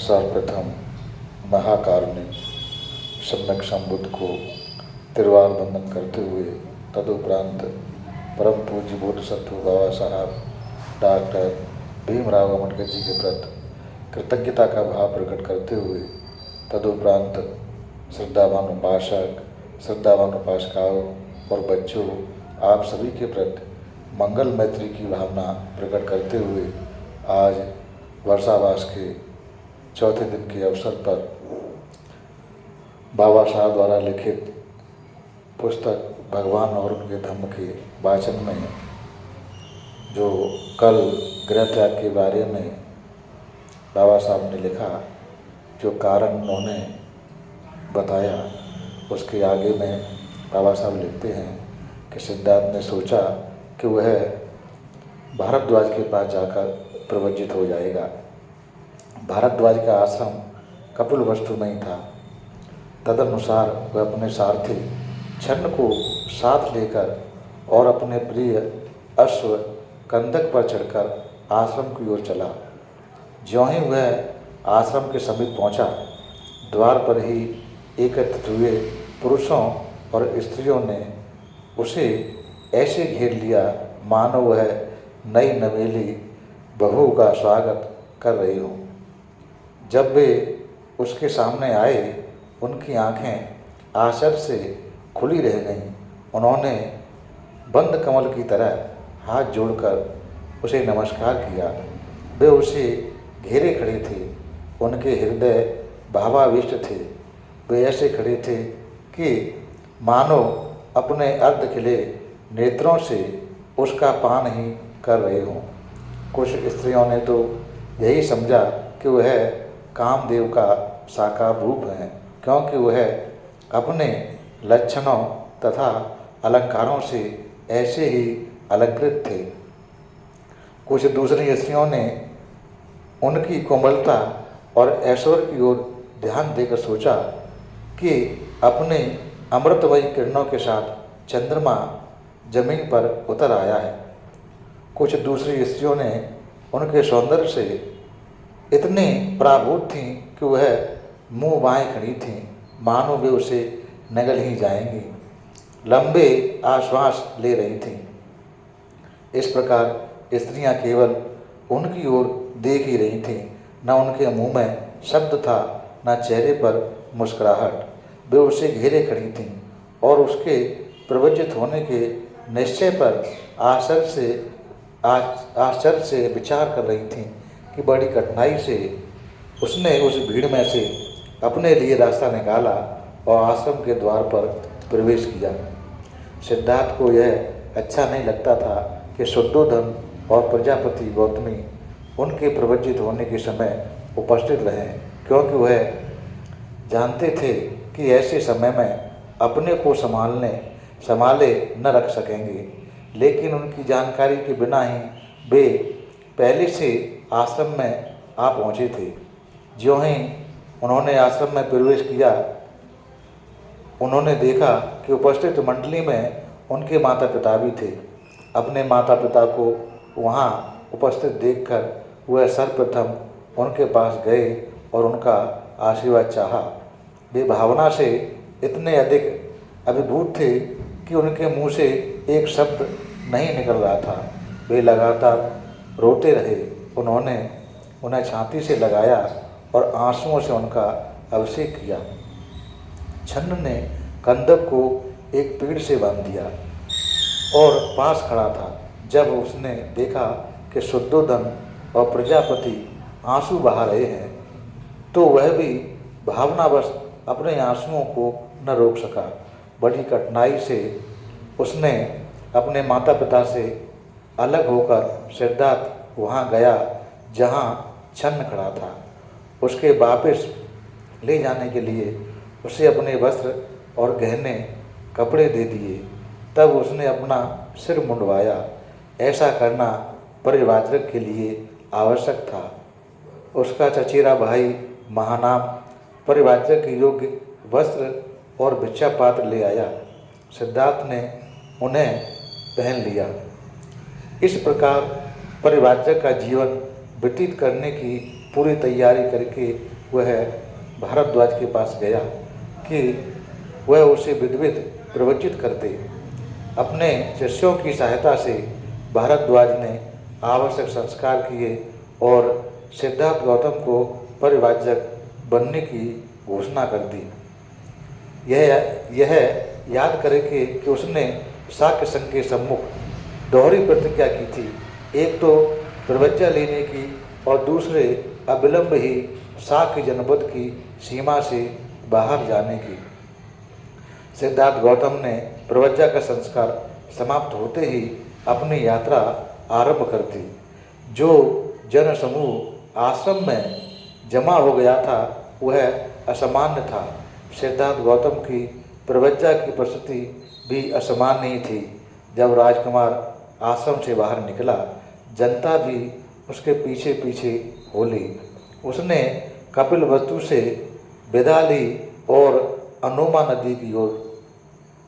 सर्वप्रथम महाकारुणिक सम्यक संबुद्ध को तिरुवार बंदन करते हुए तदुपरांत परम पूज्य बोधिसत्व बाबा साहब डॉक्टर भीमराव अम्बेडकर जी के प्रति कृतज्ञता का भाव प्रकट करते हुए तदुपरांत श्रद्धावान उपासक, श्रद्धावान उपासिकाओं और बच्चों, आप सभी के प्रति मंगल मैत्री की भावना प्रकट करते हुए आज वर्षावास के चौथे दिन के अवसर पर बाबा साहब द्वारा लिखित पुस्तक भगवान और उनके धम्म के वाचन में जो कल गृह त्याग के बारे में बाबा साहब ने लिखा, जो कारण उन्होंने बताया, उसके आगे में बाबा साहब लिखते हैं कि सिद्धार्थ ने सोचा कि वह भारद्वाज के पास जाकर प्रवज्जित हो जाएगा। भारद्वाज का आश्रम कपिलवस्तु में ही था। तदनुसार वह अपने सारथी छन्न को साथ लेकर और अपने प्रिय अश्व कंदक पर चढ़कर आश्रम की ओर चला। ज्यों ही वह आश्रम के समीप पहुंचा, द्वार पर ही एकत्रित हुए पुरुषों और स्त्रियों ने उसे ऐसे घेर लिया मानो वह नई नवेली बहू का स्वागत कर रही हो। जब वे उसके सामने आए, उनकी आंखें आश्चर्य से खुली रह गईं। उन्होंने बंद कमल की तरह हाथ जोड़कर उसे नमस्कार किया। वे उसे घेरे खड़े थे। उनके हृदय भावाविष्ट थे। वे ऐसे खड़े थे कि मानो अपने अर्ध खिले नेत्रों से उसका पान ही कर रहे हों। कुछ स्त्रियों ने तो यही समझा कि वह कामदेव का साकार रूप है, क्योंकि वह अपने लक्षणों तथा अलंकारों से ऐसे ही अलंकृत थे। कुछ दूसरी स्त्रियों ने उनकी कोमलता और ऐश्वर्य की ओर ध्यान देकर सोचा कि अपने अमृतमयी किरणों के साथ चंद्रमा जमीन पर उतर आया है। कुछ दूसरी स्त्रियों ने उनके सौंदर्य से इतनी पराभूत थीं कि वह मुँह बाएं खड़ी थीं, मानो वे उसे नगल ही जाएंगी। लंबे आश्वास ले रही थीं। इस प्रकार स्त्रियां केवल उनकी ओर देख ही रही थीं। न उनके मुंह में शब्द था, न चेहरे पर मुस्कुराहट। वे उसे घेरे खड़ी थीं और उसके प्रवज्जित होने के निश्चय पर आश्चर्य से विचार कर रही थीं कि बड़ी कठिनाई से उसने उस भीड़ में से अपने लिए रास्ता निकाला और आश्रम के द्वार पर प्रवेश किया। सिद्धार्थ को यह अच्छा नहीं लगता था कि शुद्धोधन और प्रजापति गौतमी उनके प्रवज्जित होने के समय उपस्थित रहें, क्योंकि वह जानते थे कि ऐसे समय में अपने को संभाले न रख सकेंगे। लेकिन उनकी जानकारी के बिना ही वे पहले से आश्रम में आ पहुँचे थे। ज्यों ही उन्होंने आश्रम में प्रवेश किया, उन्होंने देखा कि उपस्थित मंडली में उनके माता पिता भी थे। अपने माता पिता को वहाँ उपस्थित देखकर वह सर्वप्रथम उनके पास गए और उनका आशीर्वाद चाहा। वे भावना से इतने अधिक अभिभूत थे कि उनके मुंह से एक शब्द नहीं निकल रहा था। वे लगातार रोते रहे। उन्होंने उन्हें छाती से लगाया और आंसुओं से उनका अभिषेक किया। छन्न ने कंदक को एक पेड़ से बांध दिया और पास खड़ा था। जब उसने देखा कि शुद्धोधन और प्रजापति आंसू बहा रहे हैं, तो वह भी भावनावश अपने आंसुओं को न रोक सका। बड़ी कठिनाई से उसने अपने माता पिता से अलग होकर सिद्धार्थ वहाँ गया जहाँ छन्न खड़ा था। उसके वापस ले जाने के लिए उसे अपने वस्त्र और गहने कपड़े दे दिए। तब उसने अपना सिर मुंडवाया। ऐसा करना परिवारक के लिए आवश्यक था। उसका चचेरा भाई महानाम परिवारक के योग्य वस्त्र और भिक्षा पात्र ले आया। सिद्धार्थ ने उन्हें पहन लिया। इस प्रकार परिवारक का जीवन व्यतीत करने की पूरी तैयारी करके वह भारद्वाज के पास गया कि वह उसे विधिवत प्रवचित करते। अपने शिष्यों की सहायता से भारद्वाज ने आवश्यक संस्कार किए और सिद्धार्थ गौतम को परिव्राजक बनने की घोषणा कर दी। यह याद करें कि उसने शाक्य संघ के सम्मुख दोहरी प्रतिज्ञा की थी, एक तो प्रवज्ञा लेने की और दूसरे अविलंब ही शाक्य जनपद की सीमा से बाहर जाने की। सिद्धार्थ गौतम ने प्रवज्ञा का संस्कार समाप्त होते ही अपनी यात्रा आरंभ कर दी। जो जन समूह आश्रम में जमा हो गया था वह असामान्य था। सिद्धार्थ गौतम की प्रवज्ञा की प्रस्तुति भी असामान्य ही थी। जब राजकुमार आश्रम से बाहर निकला, जनता भी उसके पीछे पीछे हो ली। उसने कपिलवस्तु से विदा ली और अनोमा नदी की ओर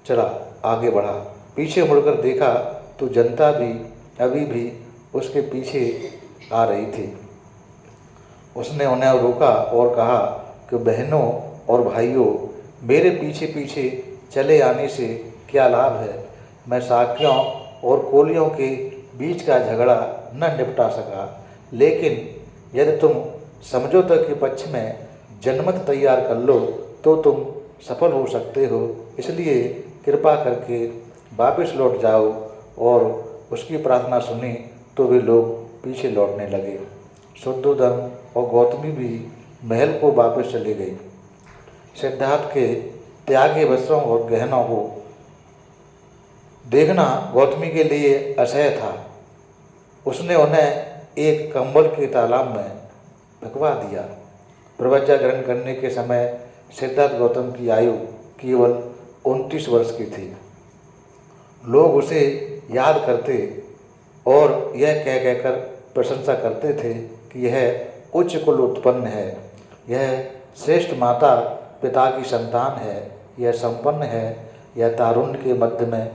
चला आगे बढ़ा। पीछे मुड़कर देखा तो जनता भी अभी भी उसके पीछे आ रही थी। उसने उन्हें रोका और कहा कि बहनों और भाइयों, मेरे पीछे पीछे चले आने से क्या लाभ है? मैं शाक्यों और कोलियों के बीच का झगड़ा न निपटा सका, लेकिन यदि तुम समझौते के पक्ष में जनमत तैयार कर लो तो तुम सफल हो सकते हो। इसलिए कृपा करके वापस लौट जाओ। और उसकी प्रार्थना सुनी तो वे लोग पीछे लौटने लगे। शुद्धोधन और गौतमी भी महल को वापस चली गई। सिद्धार्थ के त्यागे वस्त्रों और गहनों को देखना गौतमी के लिए असह्य था। उसने उन्हें एक कंबल के तालाब में फेंकवा दिया। प्रवज्ञा ग्रहण करने के समय सिद्धार्थ गौतम की आयु केवल 29 वर्ष की थी। लोग उसे याद करते और यह कह कहकर प्रशंसा करते थे कि यह उच्च कुल उत्पन्न है, यह श्रेष्ठ माता पिता की संतान है, यह संपन्न है, यह तारुण्य के मध्य में,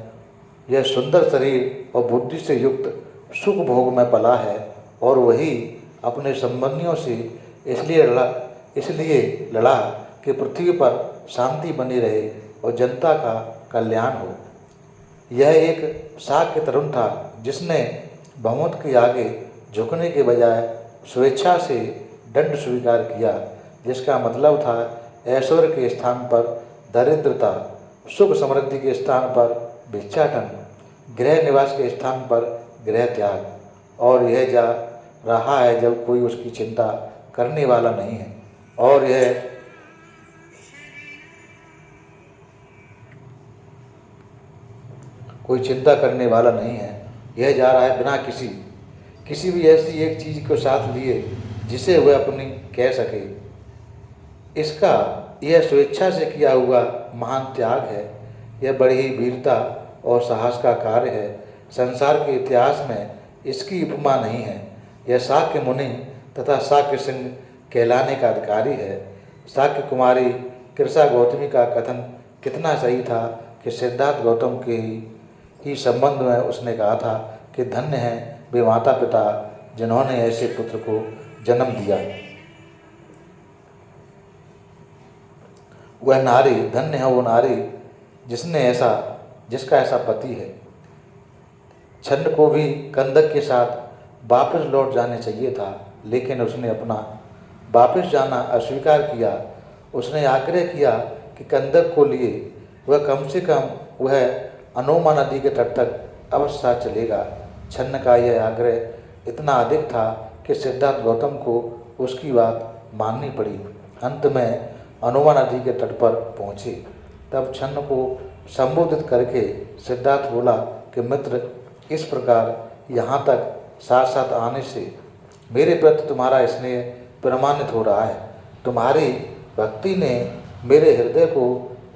यह सुंदर शरीर और बुद्धि से युक्त सुख भोग में पला है और वही अपने संबंधियों से इसलिए लड़ा कि पृथ्वी पर शांति बनी रहे और जनता का कल्याण हो। यह एक शाक्य तरुण था जिसने बहुमत के आगे झुकने के बजाय स्वेच्छा से दंड स्वीकार किया, जिसका मतलब था ऐश्वर्य के स्थान पर दरिद्रता, सुख समृद्धि के स्थान पर भिक्षाटन, गृह निवास के स्थान पर गृह त्याग। और यह जा रहा है जब कोई उसकी चिंता करने वाला नहीं है और यह कोई चिंता करने वाला नहीं है। यह जा रहा है बिना किसी भी ऐसी एक चीज़ को साथ लिए जिसे वह अपनी कह सके। इसका यह स्वेच्छा से किया हुआ महान त्याग है। यह बड़ी ही वीरता और साहस का कार्य है। संसार के इतिहास में इसकी उपमा नहीं है। यह शाक्य मुनि तथा शाक्य सिंह कहलाने का अधिकारी है। शाक्य कुमारी कृषा गौतमी का कथन कितना सही था कि सिद्धार्थ गौतम के ही संबंध में उसने कहा था कि धन्य है वे माता पिता जिन्होंने ऐसे पुत्र को जन्म दिया। वह नारी धन्य है वो नारी जिसका ऐसा पति है। छन्न को भी कंदक के साथ वापस लौट जाने चाहिए था, लेकिन उसने अपना वापस जाना अस्वीकार किया। उसने आग्रह किया कि कंदक को लिए वह कम से कम वह अनोमा नदी के तट तक अवश्य साथ चलेगा। छन्न का यह आग्रह इतना अधिक था कि सिद्धार्थ गौतम को उसकी बात माननी पड़ी। अंत में अनोमा नदी के तट पर पहुँचे। तब छन्न को संबोधित करके सिद्धार्थ बोला कि मित्र, इस प्रकार यहाँ तक साथ साथ आने से मेरे प्रति तुम्हारा स्नेह प्रमाणित हो रहा है। तुम्हारी भक्ति ने मेरे हृदय को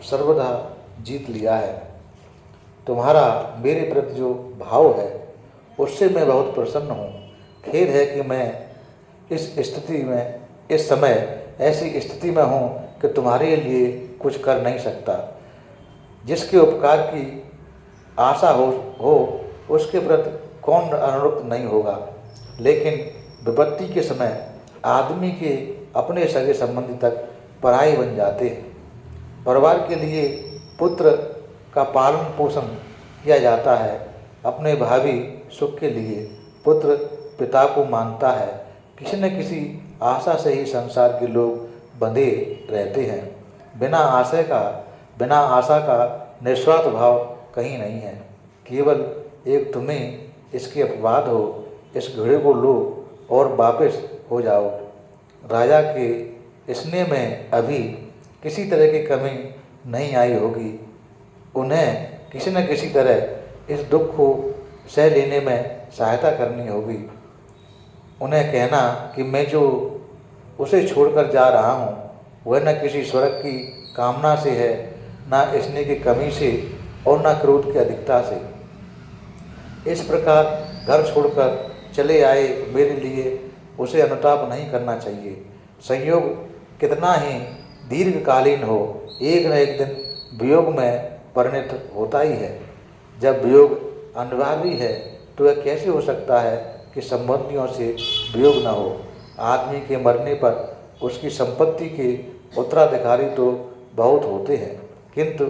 सर्वदा जीत लिया है। तुम्हारा मेरे प्रति जो भाव है उससे मैं बहुत प्रसन्न हूँ। खेद है कि मैं इस समय ऐसी स्थिति में हूँ कि तुम्हारे लिए कुछ कर नहीं सकता। जिसके उपकार की आशा हो उसके प्रति कौन अनुरक्त नहीं होगा, लेकिन विपत्ति के समय आदमी के अपने सगे संबंधी तक पराई बन जाते हैं। परिवार के लिए पुत्र का पालन पोषण किया जाता है। अपने भावी सुख के लिए पुत्र पिता को मांगता है। किसी न किसी आशा से ही संसार के लोग बंधे रहते हैं। बिना आशा का निस्वार्थ भाव कहीं नहीं है। केवल एक तुम्हें इसके अपवाद हो, इस घड़े को लो और वापस हो जाओ। राजा के स्नेह में अभी किसी तरह की कमी नहीं आई होगी। उन्हें किसी न किसी तरह इस दुख को सह लेने में सहायता करनी होगी। उन्हें कहना कि मैं जो उसे छोड़कर जा रहा हूँ वह न किसी स्वर्ग की कामना से है, न स्नेह की कमी से और न क्रोध की अधिकता से। इस प्रकार घर छोड़कर चले आए मेरे लिए उसे अनुताप नहीं करना चाहिए। संयोग कितना ही दीर्घकालीन हो, एक न एक दिन वियोग में परिणत होता ही है। जब वियोग अनिवार्य है तो यह कैसे हो सकता है कि संबंधियों से वियोग न हो। आदमी के मरने पर उसकी संपत्ति के उत्तराधिकारी तो बहुत होते हैं, किंतु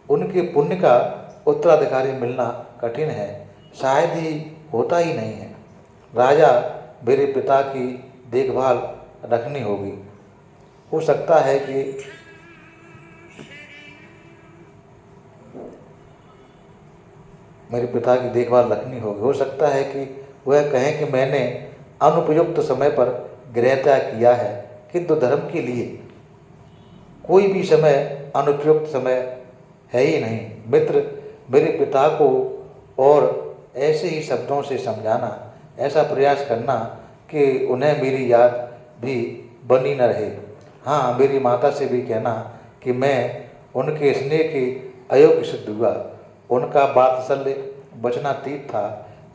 उनके पुण्य का उत्तराधिकारी मिलना कठिन है, शायद ही होता ही नहीं है। राजा मेरे पिता की देखभाल रखनी होगी। हो सकता है कि मेरे पिता की देखभाल रखनी होगी। हो सकता है कि वह कहें कि मैंने अनुपयुक्त समय पर गृह त्याग किया है, किंतु धर्म के लिए कोई भी समय अनुपयुक्त समय है ही नहीं। मित्र, मेरे पिता को और ऐसे ही शब्दों से समझाना, ऐसा प्रयास करना कि उन्हें मेरी याद भी बनी न रहे। हाँ, मेरी माता से भी कहना कि मैं उनके स्नेह के अयोग्य सिद्ध हुआ। उनका वात्सल्य वचनातीत था।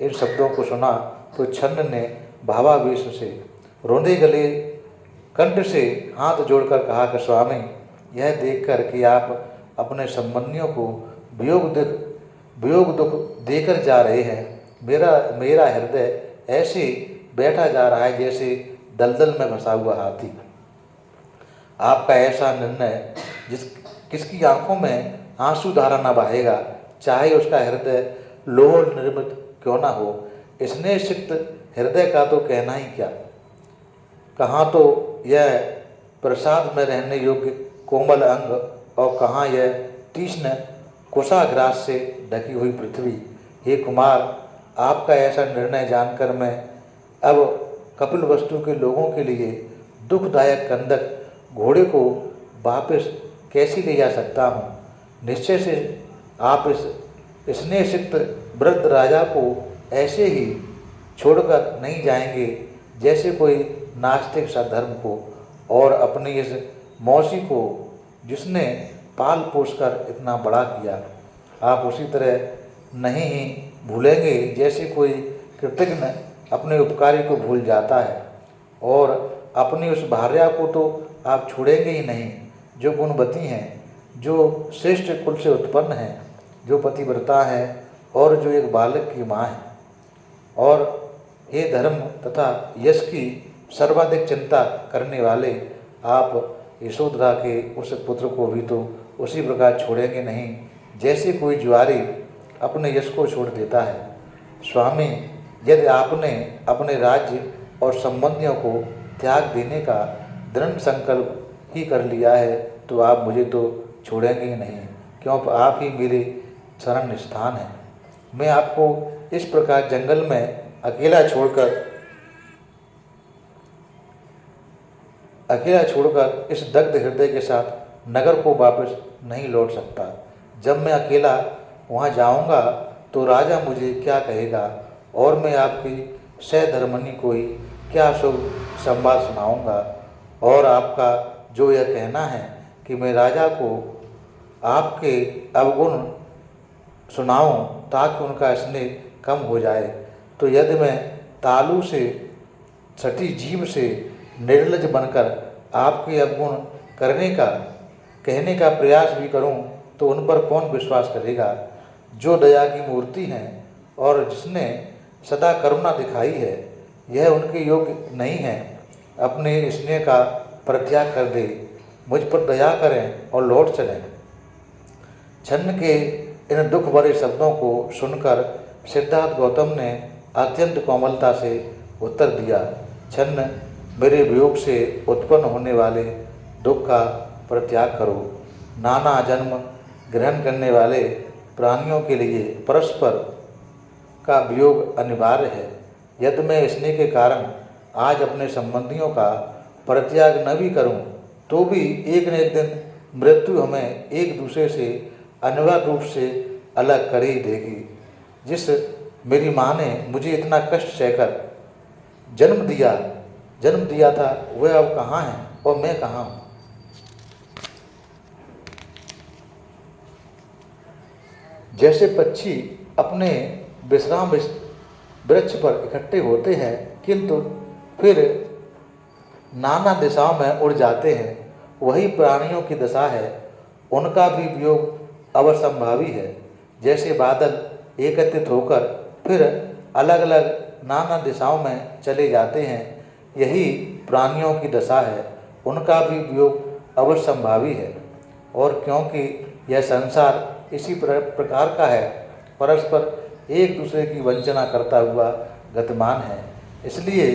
इन शब्दों को सुना तो छन्न ने भावावेश से रोंदे गले कंठ से हाथ जोड़कर कहा कि स्वामी, यह देखकर कि आप अपने संबंधियों को वियोग दुख देकर जा रहे हैं, मेरा हृदय ऐसे बैठा जा रहा है जैसे दलदल में फंसा हुआ हाथी। आपका ऐसा निर्णय किसकी आंखों में आंसू धारा न बहाएगा, चाहे उसका हृदय लोह निर्मित क्यों न हो। स्नेह सिक्त हृदय का तो कहना ही क्या, कहाँ तो यह प्रसाद में रहने योग्य कोमल अंग और कहाँ यह तीक्ष्ण कुशाग्रास से ढकी हुई पृथ्वी। हे कुमार, आपका ऐसा निर्णय जानकर मैं अब कपिलवस्तु के लोगों के लिए दुखदायक कंदक घोड़े को वापस कैसे ले जा सकता हूँ। निश्चय से आप इस स्नेह सिक्त वृद्ध राजा को ऐसे ही छोड़कर नहीं जाएंगे जैसे कोई नास्तिक सद्धर्म को और अपनी इस मौसी को जिसने पाल पोस कर इतना बड़ा किया, आप उसी तरह नहीं ही भूलेंगे जैसे कोई कृतज्ञ अपने उपकारी को भूल जाता है। और अपनी उस भार्या को तो आप छोड़ेंगे ही नहीं जो गुणवती हैं, जो श्रेष्ठ कुल से उत्पन्न हैं, जो पतिव्रता है और जो एक बालक की माँ है। और हे धर्म तथा यश की सर्वाधिक चिंता करने वाले, आप यशोधरा के उस पुत्र को भी तो उसी प्रकार छोड़ेंगे नहीं जैसे कोई जुआरी अपने यश को छोड़ देता है। स्वामी, यदि आपने अपने राज्य और संबंधियों को त्याग देने का दृढ़ संकल्प ही कर लिया है तो आप मुझे तो छोड़ेंगे ही नहीं, क्योंकि आप ही मेरे शरण स्थान हैं। मैं आपको इस प्रकार जंगल में अकेला छोड़कर इस दग्ध हृदय के साथ नगर को वापस नहीं लौट सकता। जब मैं अकेला वहाँ जाऊँगा तो राजा मुझे क्या कहेगा और मैं आपकी सहधर्मनी को ही क्या शुभ संवाद सुनाऊँगा। और आपका जो यह कहना है कि मैं राजा को आपके अवगुण सुनाऊं ताकि उनका स्नेह कम हो जाए, तो यदि मैं तालू से सटी जीभ से निर्लज बनकर आपके अवगुण कहने का प्रयास भी करूं तो उन पर कौन विश्वास करेगा। जो दया की मूर्ति हैं और जिसने सदा करुणा दिखाई है, यह उनके योग्य नहीं है। अपने स्नेह का परित्याग कर दे, मुझ पर दया करें और लौट चलें। छन्न के इन दुख भरे शब्दों को सुनकर सिद्धार्थ गौतम ने अत्यंत कोमलता से उत्तर दिया, छन्न, मेरे वियोग से उत्पन्न होने वाले दुख का परित्याग करो। नाना जन्म ग्रहण करने वाले प्राणियों के लिए परस्पर का वियोग अनिवार्य है। यदि मैं स्नेह के कारण आज अपने संबंधियों का परित्याग न भी करूं, तो भी एक न एक दिन मृत्यु हमें एक दूसरे से अनिवार्य रूप से अलग कर ही देगी। जिस मेरी माँ ने मुझे इतना कष्ट सहकर जन्म दिया था, वह अब कहाँ है और मैं कहाँ हूँ। जैसे पक्षी अपने विश्राम वृक्ष पर इकट्ठे होते हैं किंतु फिर नाना दिशाओं में उड़ जाते हैं, वही प्राणियों की दशा है। उनका भी वियोग अवसंभावी है। जैसे बादल एकत्रित होकर फिर अलग अलग नाना दिशाओं में चले जाते हैं, यही प्राणियों की दशा है। उनका भी वियोग अवसंभावी है। और क्योंकि यह संसार इसी प्रकार का है, परस्पर एक दूसरे की वंचना करता हुआ गतिमान है, इसलिए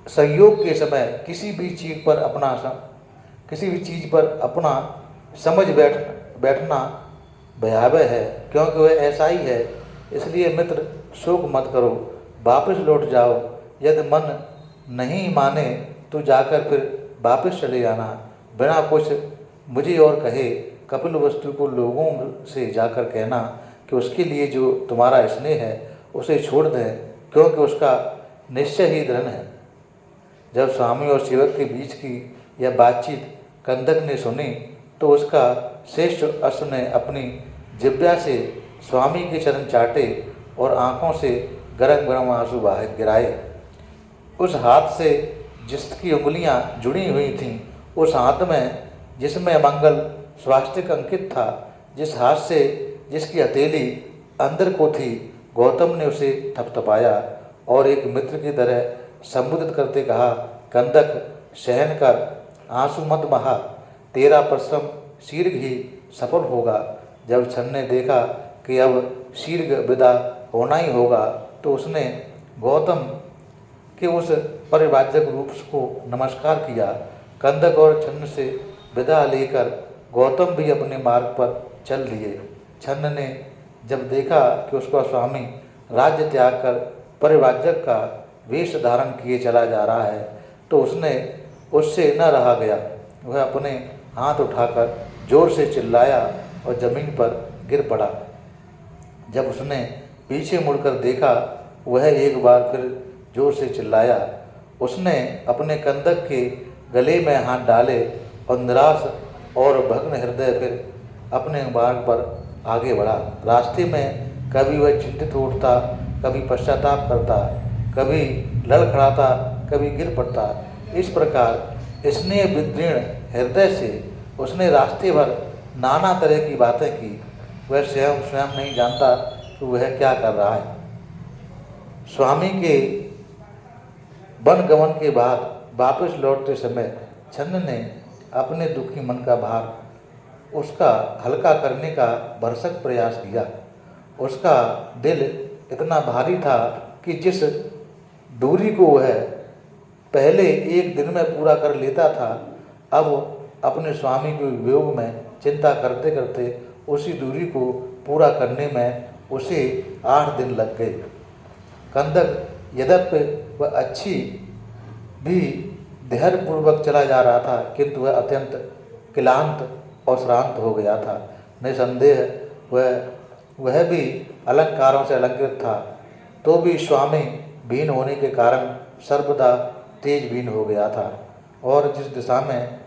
संयोग के समय किसी भी चीज़ पर अपना समझ बैठना भयावह है, क्योंकि वह ऐसा ही है। इसलिए मित्र, शोक मत करो, वापस लौट जाओ। यदि मन नहीं माने तो जाकर फिर वापस चले जाना। बिना कुछ मुझे और कहे कपिलवस्तु को लोगों से जाकर कहना कि उसके लिए जो तुम्हारा स्नेह है उसे छोड़ दें, क्योंकि उसका निश्चय ही धन है। जब स्वामी और सेवक के बीच की यह बातचीत कंदक ने सुनी तो उसका श्रेष्ठ अश्व ने अपनी जिह्वा से स्वामी के चरण चाटे और आंखों से गरम गरम आंसू बाहर गिराए। उस हाथ से जिसकी उंगलियां जुड़ी हुई थीं, उस हाथ में जिसमें मंगल स्वास्तिक अंकित था, जिस हाथ से जिसकी हथेली अंदर को थी, गौतम ने उसे थपथपाया और एक मित्र की तरह संबोधित करते कहा, कंदक, सहन कर, आंसू मत बहा, तेरा परिश्रम शीघ्र ही सफल होगा। जब छन्न ने देखा कि अब शीघ्र विदा होना ही होगा, तो उसने गौतम के उस परिव्राजक रूप को नमस्कार किया। कंदक और छन्न से विदा लेकर गौतम भी अपने मार्ग पर चल दिए। छन्न ने जब देखा कि उसका स्वामी राज्य त्याग कर परिव्राजक का वेश धारण किए चला जा रहा है, तो उससे न रहा गया। वह अपने हाथ उठाकर जोर से चिल्लाया और जमीन पर गिर पड़ा। जब उसने पीछे मुड़कर देखा, वह एक बार फिर जोर से चिल्लाया। उसने अपने कंदक के गले में हाथ डाले और निराश और भग्न हृदय फिर अपने मार्ग पर आगे बढ़ा। रास्ते में कभी वह चिंतित उठता, कभी पश्चाताप करता, कभी लड़खड़ाता, कभी गिर पड़ता। इस प्रकार स्नेह विदीर्ण हृदय से उसने रास्ते भर नाना तरह की बातें की। वह स्वयं नहीं जानता कि वह क्या कर रहा है। स्वामी के वन गमन के बाद वापस लौटते समय छन्न ने अपने दुखी मन का भार उसका हल्का करने का भरसक प्रयास किया। उसका दिल इतना भारी था कि जिस दूरी को वह पहले एक दिन में पूरा कर लेता था, अब अपने स्वामी के वियोग में चिंता करते करते उसी दूरी को पूरा करने में उसे 8 दिन लग गए। कंदक यद्यपि वह अच्छी भी धैर्यपूर्वक चला जा रहा था, किंतु वह अत्यंत क्लांत और श्रांत हो गया था। निसंदेह वह भी अलंकारों से अलंकृत था, तो भी स्वामी बीन होने के कारण सर्वदा तेज बीन हो गया था और जिस दिशा में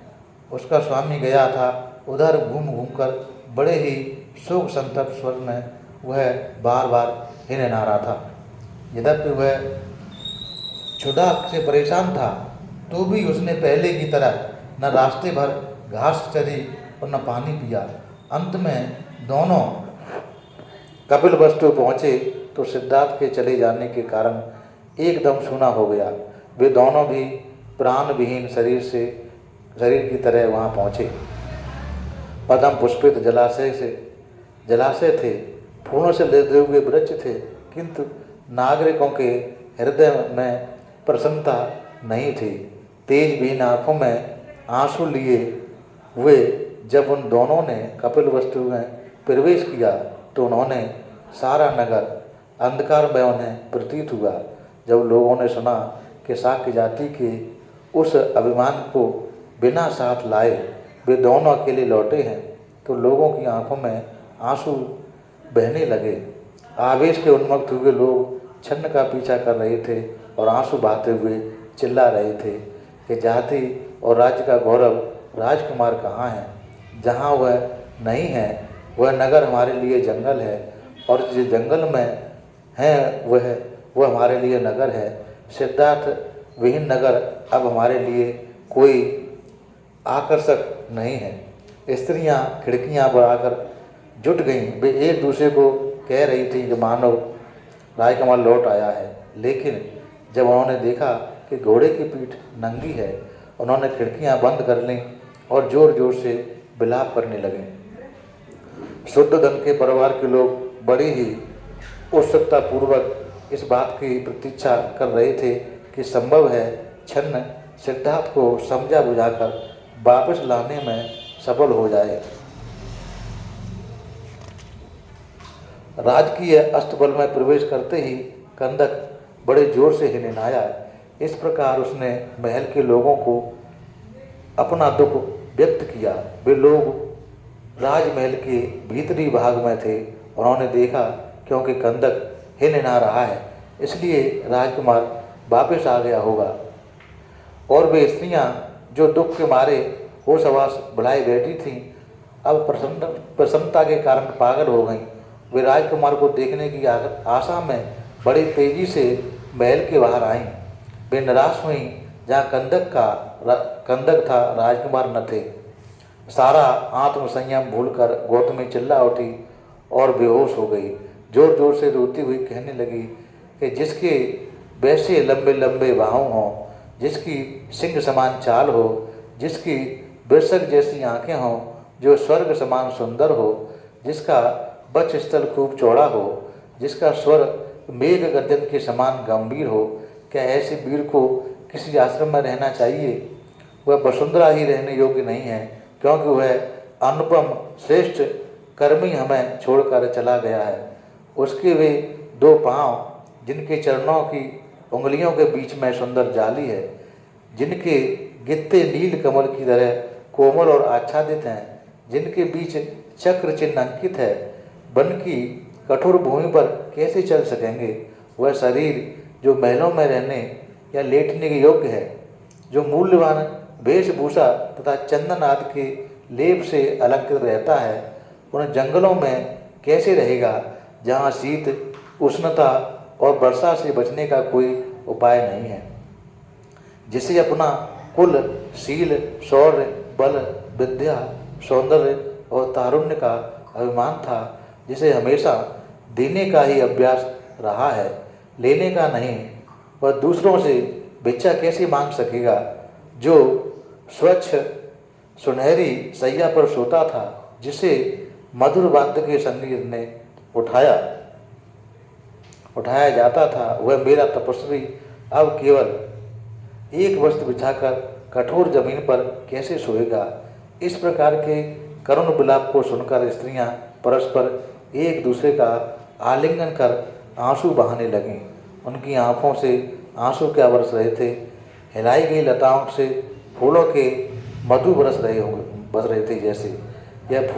उसका स्वामी गया था, उधर घूम कर बड़े ही शोक संतप्त स्वर में वह बार बार हिनहिना रहा था। यद्यपि वह क्षुधा से परेशान था, तो भी उसने पहले की तरह न रास्ते भर घास चरी और न पानी पिया। अंत में दोनों कपिलवस्तु पहुँचे तो सिद्धार्थ के चले जाने के कारण एकदम सूना हो गया। वे दोनों भी प्राण विहीन शरीर की तरह वहाँ पहुँचे। पद्म पुष्पित जलाशय थे, फूलों से लदे हुए वृक्ष थे, किंतु नागरिकों के हृदय में प्रसन्नता नहीं थी। तेज बीन आँखों में आंसू लिए हुए जब उन दोनों ने कपिलवस्तु में प्रवेश किया तो उन्होंने सारा नगर अंधकारमय उन्हें प्रतीत हुआ। जब लोगों ने सुना कि शाक्य जाति के उस अभिमान को बिना साथ लाए वे दोनों अकेले लौटे हैं तो लोगों की आंखों में आंसू बहने लगे। आवेश के उन्मत्त हुए लोग छन्न का पीछा कर रहे थे और आंसू बहाते हुए चिल्ला रहे थे कि जाति और राज्य का गौरव राजकुमार कहाँ है? जहाँ वह नहीं है वह नगर हमारे लिए जंगल है, और जिस जंगल में है वह हमारे लिए नगर है। सिद्धार्थ विहीन नगर अब हमारे लिए कोई आकर्षक नहीं है। स्त्रियां खिड़कियां बढ़ाकर जुट गईं। वे एक दूसरे को कह रही थी कि मानो राजकुमार लौट आया है, लेकिन जब उन्होंने देखा कि घोड़े की पीठ नंगी है, उन्होंने खिड़कियां बंद कर लीं और जोर जोर से विलाप करने लगे। शुद्धोधन के परिवार के लोग बड़ी ही उत्सुकतापूर्वक इस बात की प्रतीक्षा कर रहे थे कि संभव है छन्न सिद्धार्थ को समझा बुझाकर वापस लाने में सफल हो जाए। राजकीय अस्तबल में प्रवेश करते ही कंदक बड़े जोर से हिनहिनाया। इस प्रकार उसने महल के लोगों को अपना दुख व्यक्त किया। वे लोग राजमहल के भीतरी भाग में थे। उन्होंने देखा क्योंकि कंदक हिनहिना रहा है इसलिए राजकुमार वापस आ गया होगा, और वे स्त्रियां जो दुख के मारे होश हवास भुलाए बैठी थीं अब प्रसन्नता के कारण पागल हो गईं। वे राजकुमार को देखने की आशा में बड़ी तेजी से महल के बाहर आईं। वे निराश हुईं। जहाँ कंदक था राजकुमार न थे। सारा आत्मसंयम भूलकर गौतमी चिल्ला उठी और बेहोश हो गई। जोर जोर से रोती हुई कहने लगी कि जिसके वैसे लंबे लंबे बाहों हों, जिसकी सिंह समान चाल हो, जिसकी वृषक जैसी आंखें हों, जो स्वर्ग समान सुंदर हो, जिसका वक्षस्थल खूब चौड़ा हो, जिसका स्वर मेघ गर्जन के समान गंभीर हो, क्या ऐसे वीर को किसी आश्रम में रहना चाहिए? वह वसुंधरा ही रहने योग्य नहीं है, क्योंकि वह अनुपम श्रेष्ठ कर्मी हमें छोड़कर चला गया है। उसके वे दो पांव, जिनके चरणों की उंगलियों के बीच में सुंदर जाली है, जिनके गित्ते नील कमल की तरह कोमल और आच्छादित हैं, जिनके बीच चक्र चिन्ह अंकित है, वन की कठोर भूमि पर कैसे चल सकेंगे? वह शरीर जो महलों में रहने या लेटने के योग्य है, जो मूल्यवान वेशभूषा तथा चंदन आदि के लेप से अलंकृत रहता है, उन जंगलों में कैसे रहेगा जहाँ शीत, उष्णता और वर्षा से बचने का कोई उपाय नहीं है? जिसे अपना कुल, शील, शौर्य, बल, विद्या, सौंदर्य और तारुण्य का अभिमान था, जिसे हमेशा देने का ही अभ्यास रहा है, लेने का नहीं, वह दूसरों से भिक्षा कैसे मांग सकेगा? जो स्वच्छ सुनहरी सैया पर सोता था, जिसे मधुर वाद्य के संगीत ने उठाया जाता था, वह मेरा तपस्वी अब केवल एक वस्त्र बिछाकर कठोर जमीन पर कैसे सोएगा? इस प्रकार के करुण विलाप को सुनकर स्त्रियां परस्पर एक दूसरे का आलिंगन कर आंसू बहाने लगीं। उनकी आंखों से आंसू क्या बरस रहे थे। हिलाई गई लताओं से फूलों के मधु बरस रहे थे। जैसे यह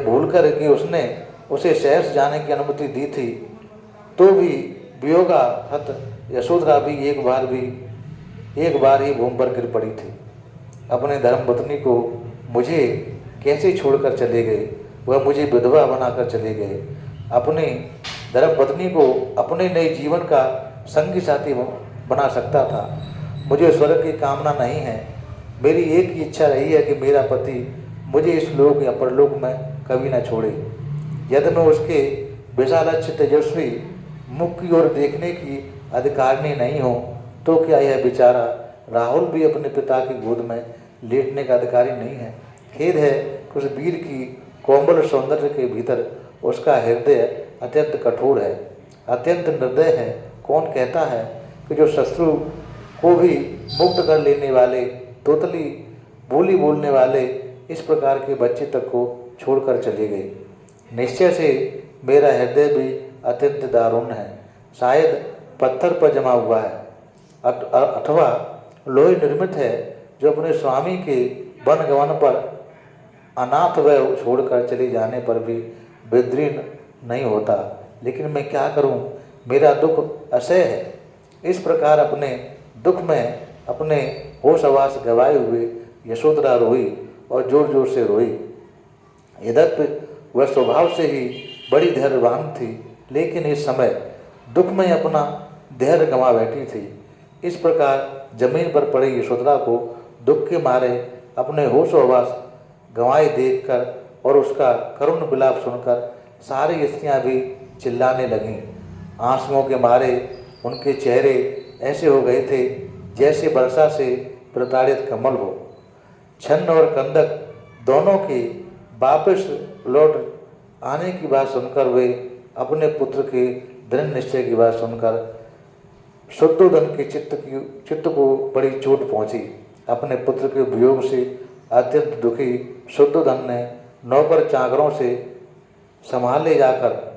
भूल कर कि उसने उसे शहर से जाने की अनुमति दी थी, तो भी वियोगा हत यशोधरा भी एक बार ही भूमि पर गिर पड़ी थी। अपने धर्मपत्नी को मुझे कैसे छोड़कर चले गए? वह मुझे विधवा बनाकर चले गए। अपनी धर्मपत्नी को अपने नए जीवन का संगी साथी बना सकता था। मुझे स्वर्ग की कामना नहीं है। मेरी एक ही इच्छा रही है कि मेरा पति मुझे इस लोक या परलोक में कभी न छोड़े। यदि मैं उसके विशालक्ष तेजस्वी मुख की ओर देखने की अधिकारिणी नहीं हो तो क्या यह बेचारा राहुल भी अपने पिता की गोद में लेटने का अधिकारी नहीं है? खेद है कि उस वीर की कोमल सौंदर्य के भीतर उसका हृदय अत्यंत कठोर है, अत्यंत निर्दय है। कौन कहता है कि जो शत्रु को भी मुक्त कर लेने वाले, तोतली बोली बोलने वाले इस प्रकार के बच्चे तक को छोड़कर चले गए। निश्चय से मेरा हृदय भी अत्यंत दारुण है, शायद पत्थर पर जमा हुआ है अथवा लोहे निर्मित है, जो अपने स्वामी के वन गमन पर अनाथ व छोड़कर चले जाने पर भी विदीर्ण नहीं होता। लेकिन मैं क्या करूं, मेरा दुख असह्य है। इस प्रकार अपने दुख में अपने होश आवास गवाए हुए यशोधरा रोई और जोर जोर से रोई। यद्यपि वह स्वभाव से ही बड़ी धैर्यवान थी, लेकिन इस समय दुख में अपना धैर्य गंवा बैठी थी। इस प्रकार जमीन पर पड़ी यशोधरा को दुख के मारे अपने होश आवास गंवाए देखकर और उसका करुण विलाप सुनकर सारी स्त्रियां भी चिल्लाने लगीं। आंसुओं के मारे उनके चेहरे ऐसे हो गए थे जैसे वर्षा से प्रताड़ित कमल हो। छन्न और कंदक दोनों के वापस लौट आने की बात सुनकर वे अपने पुत्र के दृढ़ निश्चय की बात सुनकर शुद्धोधन के चित्त को बड़ी चोट पहुंची। अपने पुत्र के वियोग से अत्यंत दुखी शुद्धोधन ने नौकर चाकरों से संभाले जाकर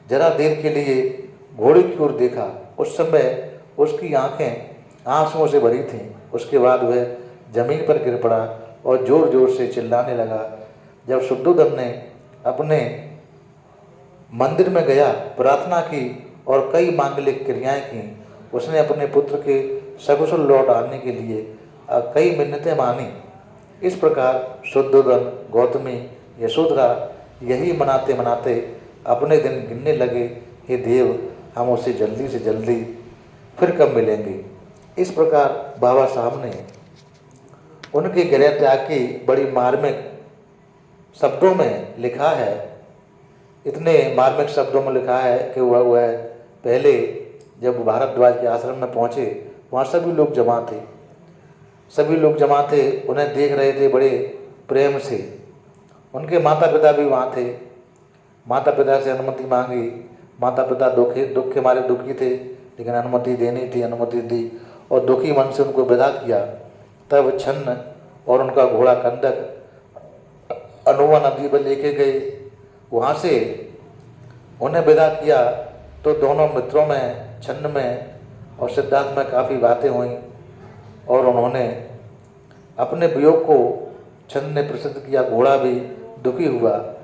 जरा देर के लिए घोड़े की ओर देखा। उस समय उसकी आंखें आंसुओं से भरी थीं। उसके बाद वह जमीन पर गिर पड़ा और जोर जोर से चिल्लाने लगा। जब शुद्धोधन ने अपने मंदिर में गया, प्रार्थना की और कई मांगलिक क्रियाएं की, उसने अपने पुत्र के सकुशल लौट आने के लिए कई मिन्नतें मानी। इस प्रकार शुद्धोधन, गौतमी, यशोधरा यही मनाते मनाते अपने दिन गिनने लगे, हे देव, हम उससे जल्दी से जल्दी फिर कब मिलेंगे। इस प्रकार बाबा साहब ने उनके गृह त्याग की बड़ी मार्मिक शब्दों में लिखा है। इतने मार्मिक शब्दों में लिखा है कि वह पहले जब भारद्वाज के आश्रम में पहुँचे, वहाँ सभी लोग जमा थे। उन्हें देख रहे थे बड़े प्रेम से। उनके माता पिता भी वहाँ थे। माता पिता से अनुमति मांगी। माता पिता दुख के मारे दुखी थे, लेकिन अनुमति देनी थी, अनुमति दी और दुखी मन से उनको विदा किया। तब छन्न और उनका घोड़ा कंदक अनुवा नदी पर लेके गए। वहाँ से उन्हें विदा किया तो दोनों मित्रों में, छन्न में और सिद्धार्थ में काफ़ी बातें हुई और उन्होंने अपने वियोग को छन्न ने प्रसिद्ध किया। घोड़ा भी दुखी हुआ।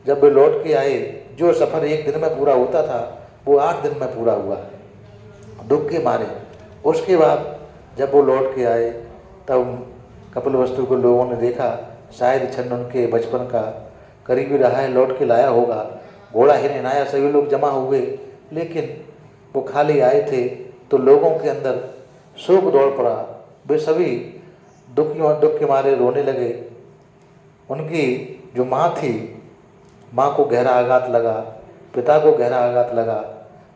जब वे लौट के आए, जो सफ़र एक दिन में पूरा होता था वो 8 दिन में पूरा हुआ दुख के मारे। उसके बाद जब वो लौट के आए तब कपिलवस्तु को लोगों ने देखा, शायद छन्न उनके बचपन का करीबी रहा है, लौट के लाया होगा। घोड़ा हिरन आया, सभी लोग जमा हुए, लेकिन वो खाली आए थे तो लोगों के अंदर शोक दौड़ पड़ा। वे सभी दुख के मारे रोने लगे। उनकी जो माँ थी, माँ को गहरा आघात लगा, पिता को गहरा आघात लगा,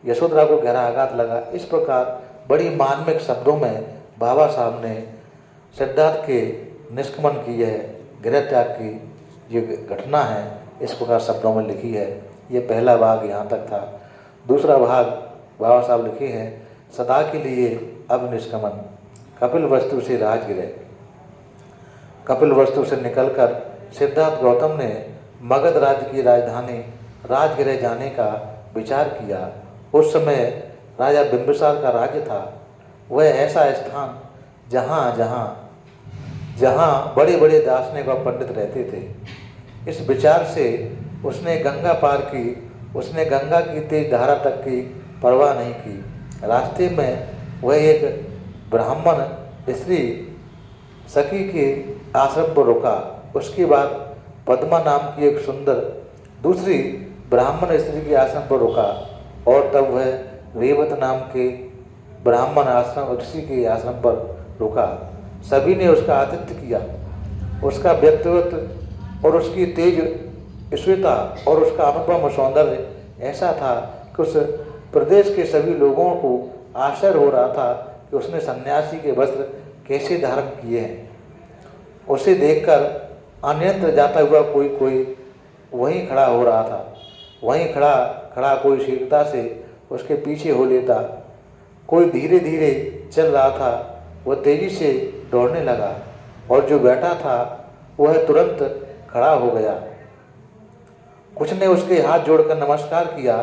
यशोधरा को गहरा आघात लगा। इस प्रकार बड़ी मार्मिक शब्दों में बाबा साहब ने सिद्धार्थ के निष्क्रमण की है, गृह त्याग की ये घटना है, इस प्रकार शब्दों में लिखी है। ये पहला भाग यहाँ तक था। दूसरा भाग बाबा साहब लिखे हैं, सदा के लिए अब निष्क्रमण। कपिलवस्तु से राजगृह। कपिलवस्तु से निकलकर सिद्धार्थ गौतम ने मगध राज्य की राजधानी राजगृह जाने का विचार किया। उस समय राजा बिंबिसार का राज्य था। वह ऐसा स्थान जहाँ बड़े बड़े दार्शनिक व पंडित रहते थे। इस विचार से उसने गंगा पार की। उसने गंगा की तेज धारा तक की परवाह नहीं की। रास्ते में वह एक ब्राह्मण स्त्री सखी के आश्रम पर रुका। उसके बाद पद्मा नाम की एक सुंदर दूसरी ब्राह्मण स्त्री के आश्रम पर रुका और तब वह रेवत नाम के ब्राह्मण आश्रम ऋषि के आश्रम पर रुका। सभी ने उसका आतिथ्य किया। उसका व्यक्तित्व और उसकी तेज श्वेता और उसका अनुपम सौंदर्य ऐसा था कि उस प्रदेश के सभी लोगों को आश्चर्य हो रहा था कि उसने सन्यासी के वस्त्र कैसे धारण किए हैं। उसे देखकर अन्यत्र जाता हुआ कोई कोई वहीं खड़ा हो रहा था, वहीं खड़ा खड़ा कोई शीघ्रता से उसके पीछे हो लेता, कोई धीरे धीरे चल रहा था, वह तेजी से दौड़ने लगा और जो बैठा था वह तुरंत खड़ा हो गया। कुछ ने उसके हाथ जोड़कर नमस्कार किया,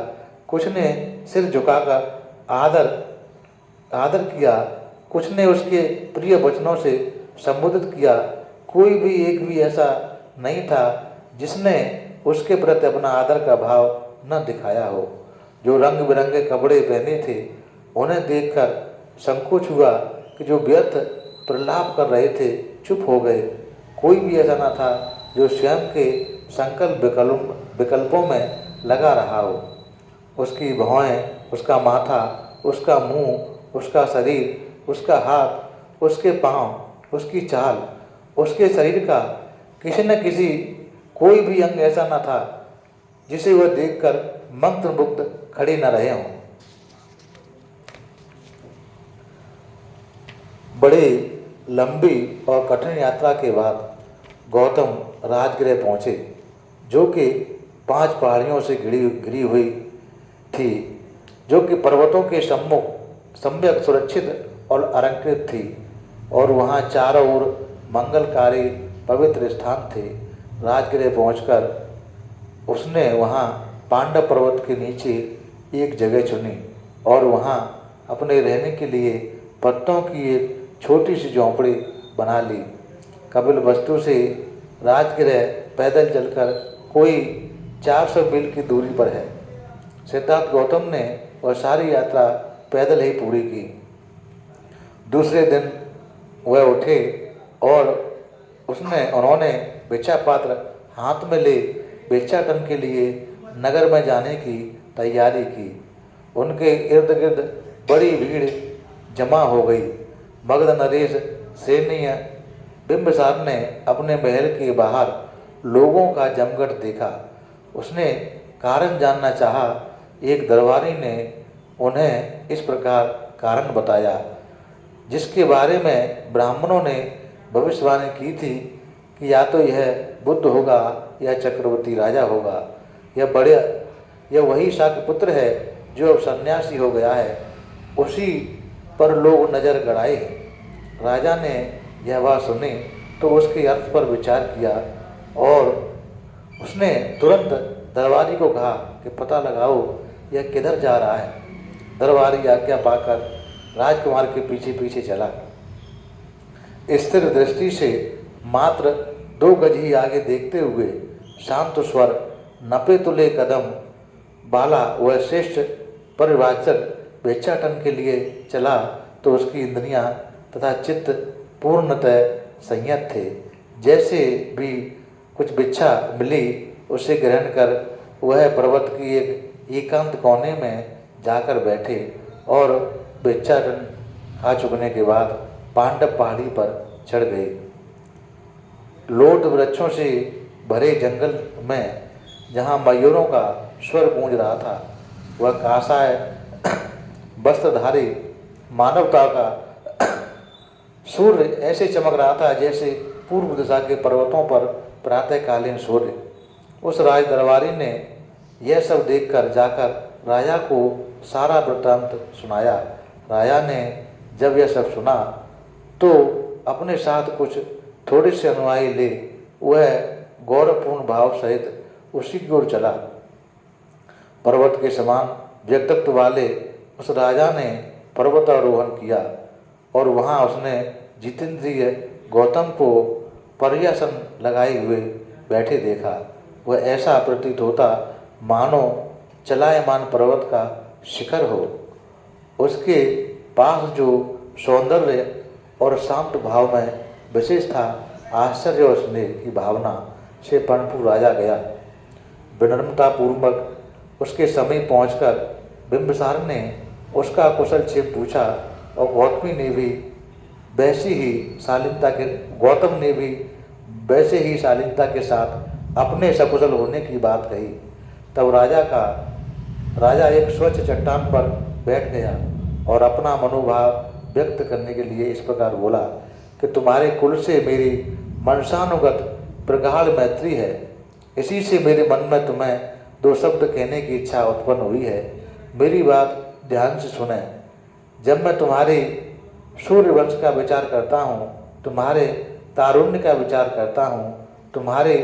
कुछ ने सिर झुकाकर आदर किया, कुछ ने उसके प्रिय वचनों से संबोधित किया। कोई भी एक भी ऐसा नहीं था जिसने उसके प्रति अपना आदर का भाव न दिखाया हो। जो रंग बिरंगे कपड़े पहने थे उन्हें देखकर संकोच हुआ कि जो व्यर्थ प्रलाप कर रहे थे चुप हो गए। कोई भी ऐसा न था जो स्वयं के संकल्प विकल्पों में लगा रहा हो। उसकी भौहें, उसका माथा, उसका मुंह, उसका शरीर, उसका हाथ, उसके पांव, उसकी चाल, उसके शरीर का किसी न किसी कोई भी अंग ऐसा न था जिसे वह देखकर मंत्रमुग्ध खड़े न रहे हों। बड़े लंबी और कठिन यात्रा के बाद गौतम राजगृह पहुँचे, जो कि 5 पहाड़ियों से घिरी हुई थी, जो कि पर्वतों के सम्यक सुरक्षित और अलंकृत थी, और वहाँ चारों ओर मंगलकारी पवित्र स्थान थे। राजगृह पहुंचकर उसने वहाँ पांडव पर्वत के नीचे एक जगह चुनी और वहाँ अपने रहने के लिए पत्तों की एक छोटी सी झोंपड़ी बना ली। कपिलवस्तु से राजगृह पैदल चलकर कोई 400 मील की दूरी पर है। सिद्धार्थ गौतम ने वह सारी यात्रा पैदल ही पूरी की। दूसरे दिन वह उठे और उन्होंने भिक्षा पात्र हाथ में ले भिक्षाटन के लिए नगर में जाने की तैयारी की। उनके इर्द गिर्द बड़ी भीड़ जमा हो गई। मगध नरेश सैन्य बिंबिसार ने अपने महल के बाहर लोगों का जमघट देखा। उसने कारण जानना चाहा। एक दरबारी ने उन्हें इस प्रकार कारण बताया, जिसके बारे में ब्राह्मणों ने भविष्यवाणी की थी कि या तो यह बुद्ध होगा या चक्रवर्ती राजा होगा। यह वही शाक्य पुत्र है जो अब सन्यासी हो गया है, उसी पर लोग नज़र गड़ाए हैं। राजा ने यह बात सुनी तो उसके अर्थ पर विचार किया और उसने तुरंत दरबारी को कहा कि पता लगाओ यह किधर जा रहा है। दरबारी आज्ञा पाकर राजकुमार के पीछे पीछे चला। स्थिर दृष्टि से मात्र 2 गज ही आगे देखते हुए शांत स्वर, नपे तुले कदम बाला वह श्रेष्ठ परिवाचक भिक्षाटन के लिए चला तो उसकी इंद्रियां तथा चित्त पूर्णतः संयत थे। जैसे भी कुछ भिक्षा मिली उसे ग्रहण कर वह पर्वत की एक एकांत कोने में जाकर बैठे और भिक्षाटन खा चुकने के बाद पांडव पहाड़ी पर चढ़ गए। लोट वृक्षों से भरे जंगल में जहाँ मयूरों का स्वर गूंज रहा था, वह कासाय वस्त्रधारी मानवता का सूर्य ऐसे चमक रहा था जैसे पूर्व दिशा के पर्वतों पर प्रातःकालीन सूर्य। उस राज दरबारी ने यह सब देखकर जाकर राजा को सारा वृत्तांत सुनाया। राजा ने जब यह सब सुना तो अपने साथ कुछ थोड़े से अनुयायी ले वह गौरवपूर्ण भाव सहित उसी की ओर चला। पर्वत के समान व्यक्तित्व वाले उस राजा ने पर्वतारोहण किया और वहाँ उसने जितेंद्रिय गौतम को पर्यासन लगाए हुए बैठे देखा। वह ऐसा प्रतीत होता मानो चलायमान पर्वत का शिखर हो। उसके पास जो सौंदर्य और शांत भाव में विशेष था, आश्चर्य और स्नेह की भावना से परिपूर्ण राजा गया। विनम्रतापूर्वक उसके समीप पहुंचकर बिंबिसार ने उसका कुशल क्षेम पूछा और गौतम ने भी वैसे ही शालीनता के साथ अपने सकुशल होने की बात कही। तब राजा एक स्वच्छ चट्टान पर बैठ गया और अपना मनोभाव व्यक्त करने के लिए इस प्रकार बोला कि तुम्हारे कुल से मेरी मनसानुगत प्रगाढ़ मैत्री है। इसी से मेरे मन में तुम्हें दो शब्द कहने की इच्छा उत्पन्न हुई है। मेरी बात ध्यान से सुने। जब मैं तुम्हारे सूर्यवंश का विचार करता हूँ, तुम्हारे तारुण्य का विचार करता हूँ, तुम्हारे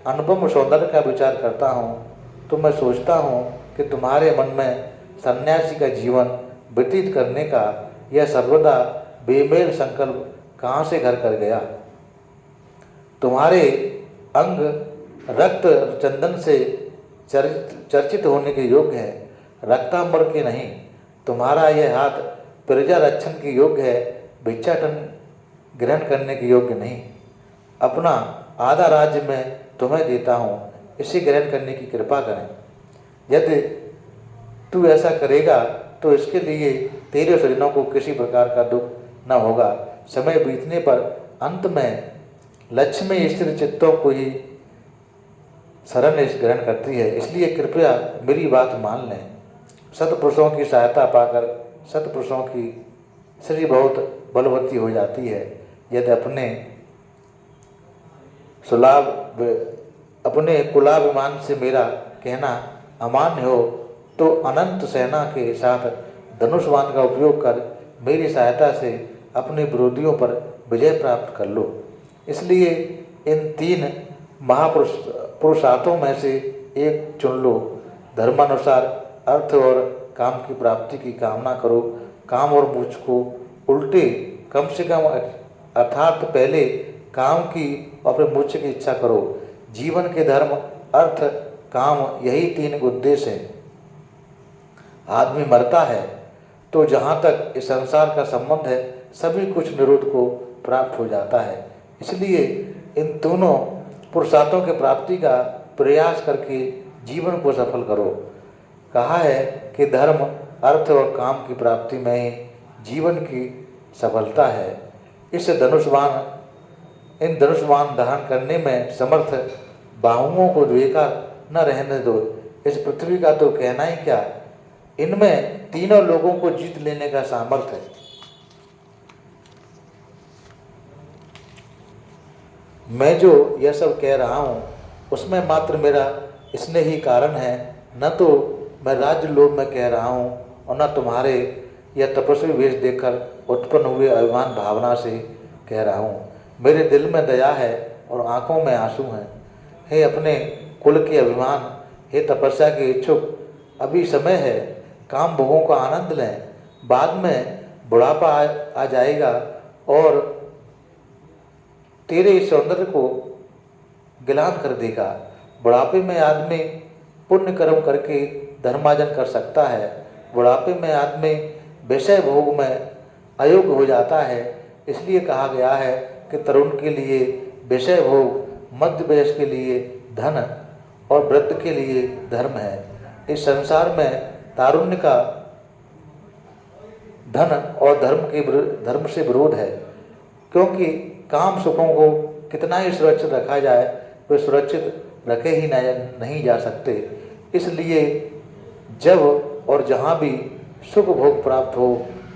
अनुपम सौंदर्य का विचार करता हूँ, तो मैं सोचता हूँ कि तुम्हारे मन में सन्यासी का जीवन व्यतीत करने का यह सर्वदा बेमेल संकल्प कहाँ से घर कर गया। तुम्हारे अंग रक्त चंदन से चर्चित होने के योग्य है, रक्तांबर के नहीं। तुम्हारा यह हाथ प्रजा रक्षण के योग्य है, भिक्षाटन ग्रहण करने के योग्य नहीं। अपना आधा राज्य मैं तुम्हें देता हूँ, इसे ग्रहण करने की कृपा करें। यदि तू ऐसा करेगा तो इसके लिए तेरे स्वजनों को किसी प्रकार का दुख न होगा। समय बीतने पर अंत में लक्ष्मी स्थिर चित्तों को ही शरण ग्रहण करती है, इसलिए कृपया मेरी बात मान लें। सतपुरुषों की सहायता पाकर सतपुरुषों की स्त्री बहुत बलवती हो जाती है। यदि अपने कुलाभिमान से मेरा कहना अमान्य हो तो अनंत सेना के साथ धनुष्वान का उपयोग कर मेरी सहायता से अपने विरोधियों पर विजय प्राप्त कर लो। इसलिए इन तीन महापुरुषार्थों में से एक चुन लो। धर्मानुसार अर्थ और काम की प्राप्ति की कामना करो। काम और मोक्ष को उल्टे कम से कम अर्थात पहले काम की और फिर मोक्ष की इच्छा करो। जीवन के धर्म अर्थ काम यही तीन उद्देश्य हैं। आदमी मरता है तो जहाँ तक इस संसार का संबंध है सभी कुछ निरोध को प्राप्त हो जाता है। इसलिए इन दोनों पुरुषार्थों के प्राप्ति का प्रयास करके जीवन को सफल करो। कहा है कि धर्म अर्थ और काम की प्राप्ति में ही जीवन की सफलता है। इन धनुष्वान धारण करने में समर्थ बाहुओं को बेकार न रहने दो। इस पृथ्वी का तो कहना ही क्या, इनमें तीनों लोगों को जीत लेने का सामर्थ्य है। मैं जो यह सब कह रहा हूँ उसमें मात्र मेरा स्नेह ही कारण है, न तो मैं राज्य लोभ में कह रहा हूँ और न तुम्हारे यह तपस्वी वेश देखकर उत्पन्न हुए अभिमान भावना से कह रहा हूँ। मेरे दिल में दया है और आंखों में आंसू हैं। हे अपने कुल के अभिमान, हे तपस्या के इच्छुक, अभी समय है, काम भोगों का आनंद लें। बाद में बुढ़ापा आ जाएगा और तेरे इस सौंदर्य को गिलान कर देगा। बुढ़ापे में आदमी पुण्य कर्म करके धर्मार्जन कर सकता है। बुढ़ापे में आदमी विषय भोग में अयोग्य हो जाता है। इसलिए कहा गया है कि तरुण के लिए विषय भोग, मध्य वयस्क के लिए धन और वृद्ध के लिए धर्म है। इस संसार में तारुण्य का धन और धर्म से विरोध है, क्योंकि काम सुखों को कितना ही सुरक्षित रखा जाए वे सुरक्षित रखे ही नहीं जा सकते। इसलिए जब और जहाँ भी सुख भोग प्राप्त हो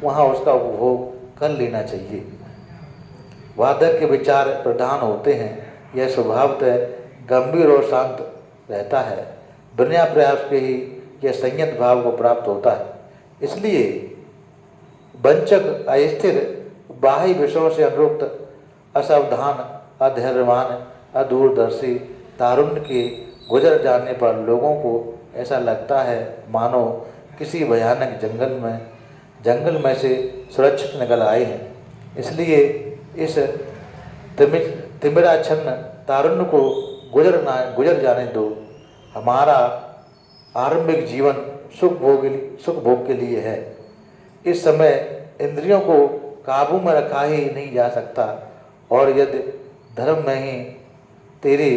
वहाँ उसका उपभोग कर लेना चाहिए। वार्धक्य विचार प्रधान होते हैं। यह स्वभावतः गंभीर और शांत रहता है। बिना प्रयास के ही यह संयत भाव को प्राप्त होता है। इसलिए वंचक, अस्थिर, बाह्य विषयों से अनुरुक्त, असावधान, अधैर्यवान, अदूरदर्शी तारुण्य के गुजर जाने पर लोगों को ऐसा लगता है मानो किसी भयानक जंगल में से सुरक्षित निकल आए हैं। इसलिए इस तिमिराच्छन्न तारुण्य को गुजर जाने दो। हमारा आरंभिक जीवन सुख भोग के लिए है। इस समय इंद्रियों को काबू में रखा ही नहीं जा सकता, और यदि धर्म में ही तेरी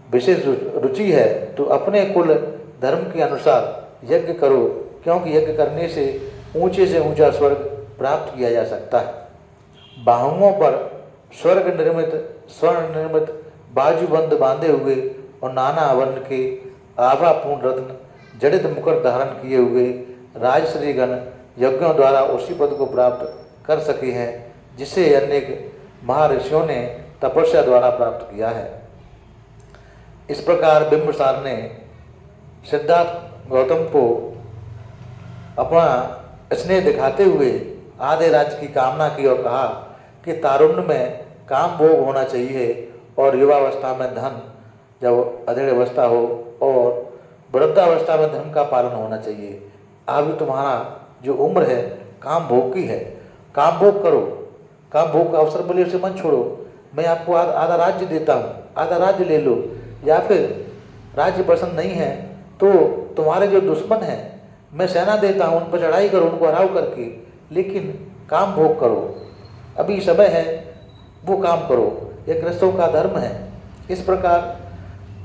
विशेष रुचि है तो अपने कुल धर्म के अनुसार यज्ञ करो, क्योंकि यज्ञ करने से ऊंचा स्वर्ग प्राप्त किया जा सकता है। बाहुओं पर स्वर्ण निर्मित बाजूबंद बांधे हुए और नाना वर्ण के आभापूर्ण रत्न जड़ित मुकुट धारण किए हुए राजश्रीगण यज्ञों द्वारा उसी पद को प्राप्त कर सके हैं जिसे अनेक महर्षियों ने तपस्या द्वारा प्राप्त किया है। इस प्रकार बिंबिसार ने सिद्धार्थ गौतम को अपना स्नेह दिखाते हुए आधे राज्य की कामना की और कहा कि तारुण्य में काम भोग होना चाहिए और युवावस्था में धन, जब अधेड़ अवस्था हो, और वृद्धावस्था में धन का पालन होना चाहिए। अभी तुम्हारा जो उम्र है काम भोग की है, काम भोग करो, काम भोग का अवसर मिले उसे मत छोड़ो। मैं आपको आधा राज्य देता हूँ, आधा राज्य ले लो, या फिर राज्य पसंद नहीं है तो तुम्हारे जो दुश्मन हैं मैं सेना देता हूँ, उन पर चढ़ाई करो, उनको हराओ करके, लेकिन काम भोग करो, अभी समय है वो काम करो, ये गृहस्थों का धर्म है। इस प्रकार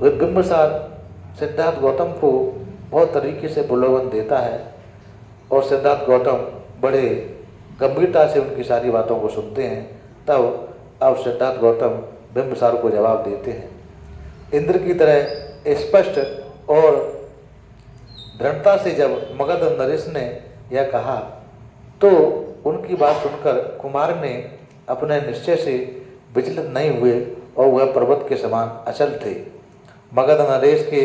बिंबिसार सिद्धार्थ गौतम को बहुत तरीके से प्रलोभन देता है और सिद्धार्थ गौतम बड़े गंभीरता से उनकी सारी बातों को सुनते हैं। तब अब सिद्धार्थ गौतम बिंबिसार को जवाब देते हैं। इंद्र की तरह स्पष्ट और दृढ़ता से जब मगध नरेश ने यह कहा तो उनकी बात सुनकर कुमार ने अपने निश्चय से विचलित नहीं हुए और वह पर्वत के समान अचल थे। मगध नरेश के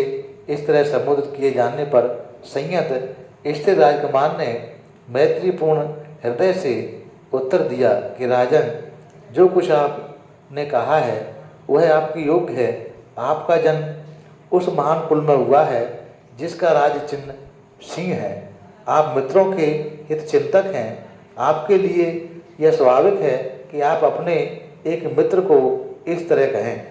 इस तरह संबोधित किए जाने पर संयत स्थिर राजकुमार ने मैत्रीपूर्ण हृदय से उत्तर दिया कि राजन, जो कुछ आपने कहा है वह आपकी योग्य है। आपका जन्म उस महान कुल में हुआ है जिसका राज चिन्ह सिंह है। आप मित्रों के हित चिंतक हैं। आपके लिए यह स्वाभाविक है कि आप अपने एक मित्र को इस तरह कहें।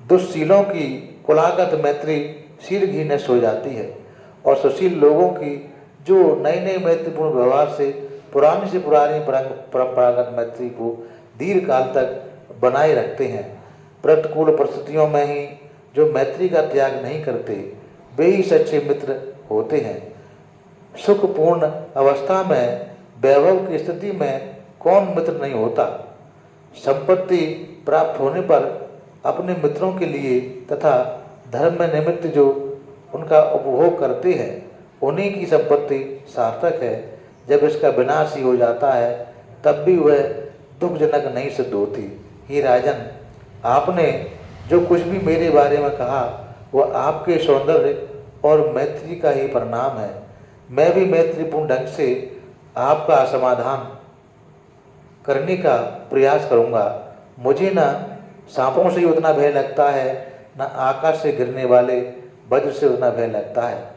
दुष्शीलों की कुलागत मैत्री शील घी सो जाती है और सुशील लोगों की जो नए नए मैत्रीपूर्ण व्यवहार से पुरानी परंपरागत मैत्री को दीर्घ काल तक बनाए रखते हैं। प्रतिकूल परिस्थितियों में ही जो मैत्री का त्याग नहीं करते वे ही सच्चे मित्र होते हैं। सुखपूर्ण अवस्था में वैभव की स्थिति में कौन मित्र नहीं होता। संपत्ति प्राप्त होने पर अपने मित्रों के लिए तथा धर्म में निमित्त जो उनका उपभोग करते हैं उन्हीं की संपत्ति सार्थक है। जब इसका विनाश ही हो जाता है तब भी वह दुखजनक नहीं सिद्ध होती। हे राजन, आपने जो कुछ भी मेरे बारे में कहा वह आपके सौंदर्य और मैत्री का ही परिणाम है। मैं भी मैत्रीपूर्ण ढंग से आपका समाधान करने का प्रयास करूंगा। मुझे न सांपों से उतना भय लगता है, न आकाश से गिरने वाले वज्र से उतना भय लगता है,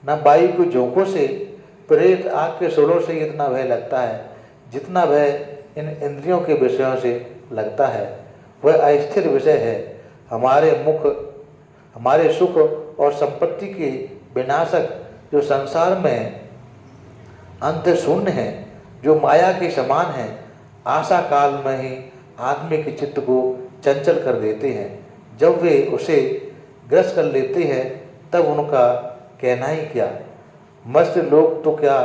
न वायु के झोंकों से, प्रेत आग के शोलों से इतना भय लगता है जितना भय इन इंद्रियों के विषयों से लगता है। वह अस्थिर विषय है। हमारे सुख और संपत्ति के विनाशक जो संसार में अंत शून्य है, जो माया के समान है, आशा काल में ही आदमी के चित्त को चंचल कर देते हैं। जब वे उसे ग्रस्त कर लेते हैं तब उनका कहना ही क्या। मस्त लोक तो क्या,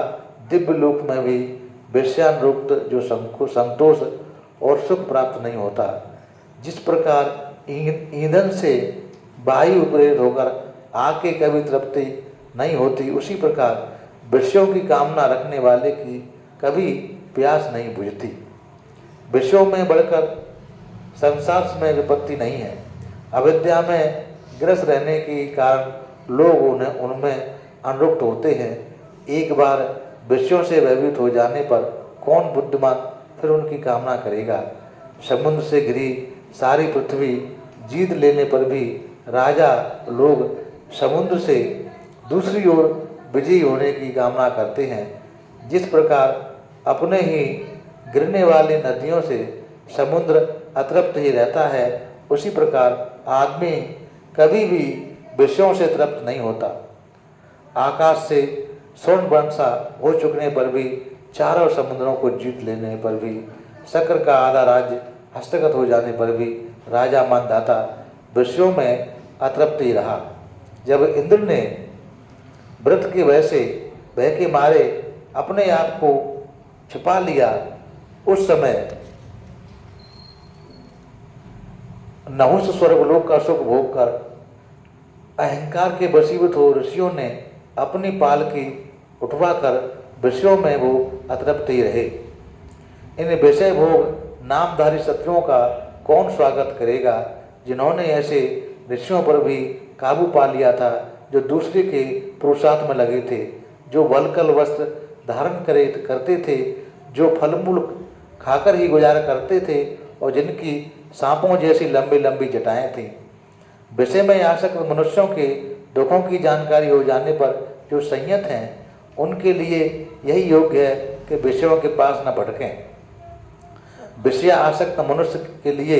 दिव्य लोक में भी विषयानुक्त जो संतोष और सुख प्राप्त नहीं होता। जिस प्रकार ईंधन से वायु प्रेरित होकर आग के कभी तृप्ति नहीं होती, उसी प्रकार विषयों की कामना रखने वाले की कभी प्यास नहीं बुझती। विषयों में बढ़कर संसार में विपत्ति नहीं है। अविद्या में ग्रस्त रहने के कारण लोग उनमें अनुरक्त होते हैं। एक बार विषयों से भयभीत हो जाने पर कौन बुद्धिमान फिर उनकी कामना करेगा। समुद्र से घिरी सारी पृथ्वी जीत लेने पर भी राजा लोग समुद्र से दूसरी ओर विजयी होने की कामना करते हैं। जिस प्रकार अपने ही गिरने वाली नदियों से समुद्र अतृप्त ही रहता है, उसी प्रकार आदमी कभी भी विषयों से तृप्त नहीं होता। आकाश से स्वर्ण वर्षा हो चुकने पर भी, चारों समुद्रों को जीत लेने पर भी, शक्र का आधा राज्य हस्तगत हो जाने पर भी राजा मानधाता विषयों में अतृप्त ही रहा। जब इंद्र ने व्रत के भय के मारे अपने आप को छिपा लिया, उस समय नहुष स्वर्गलोक का सुख भोग कर अहंकार के वशीभूत हो ऋषियों ने अपनी पालकी उठवाकर विषयों में वो अतृप्त ही रहे। इन विषय भोग नामधारी शत्रुओं का कौन स्वागत करेगा, जिन्होंने ऐसे ऋषियों पर भी काबू पा लिया था, जो दूसरे के पुरुषार्थ में लगे थे, जो वलकल वस्त्र धारण करते थे, जो फलमूल खाकर ही गुजारा करते थे और जिनकी सांपों जैसी लंबी लंबी जटाएं थीं। विषय में आसक्त मनुष्यों के दुखों की जानकारी हो जाने पर जो संयत हैं, उनके लिए यही योग्य है कि विषयों के पास न भटकें। विषय आसक्त मनुष्य के लिए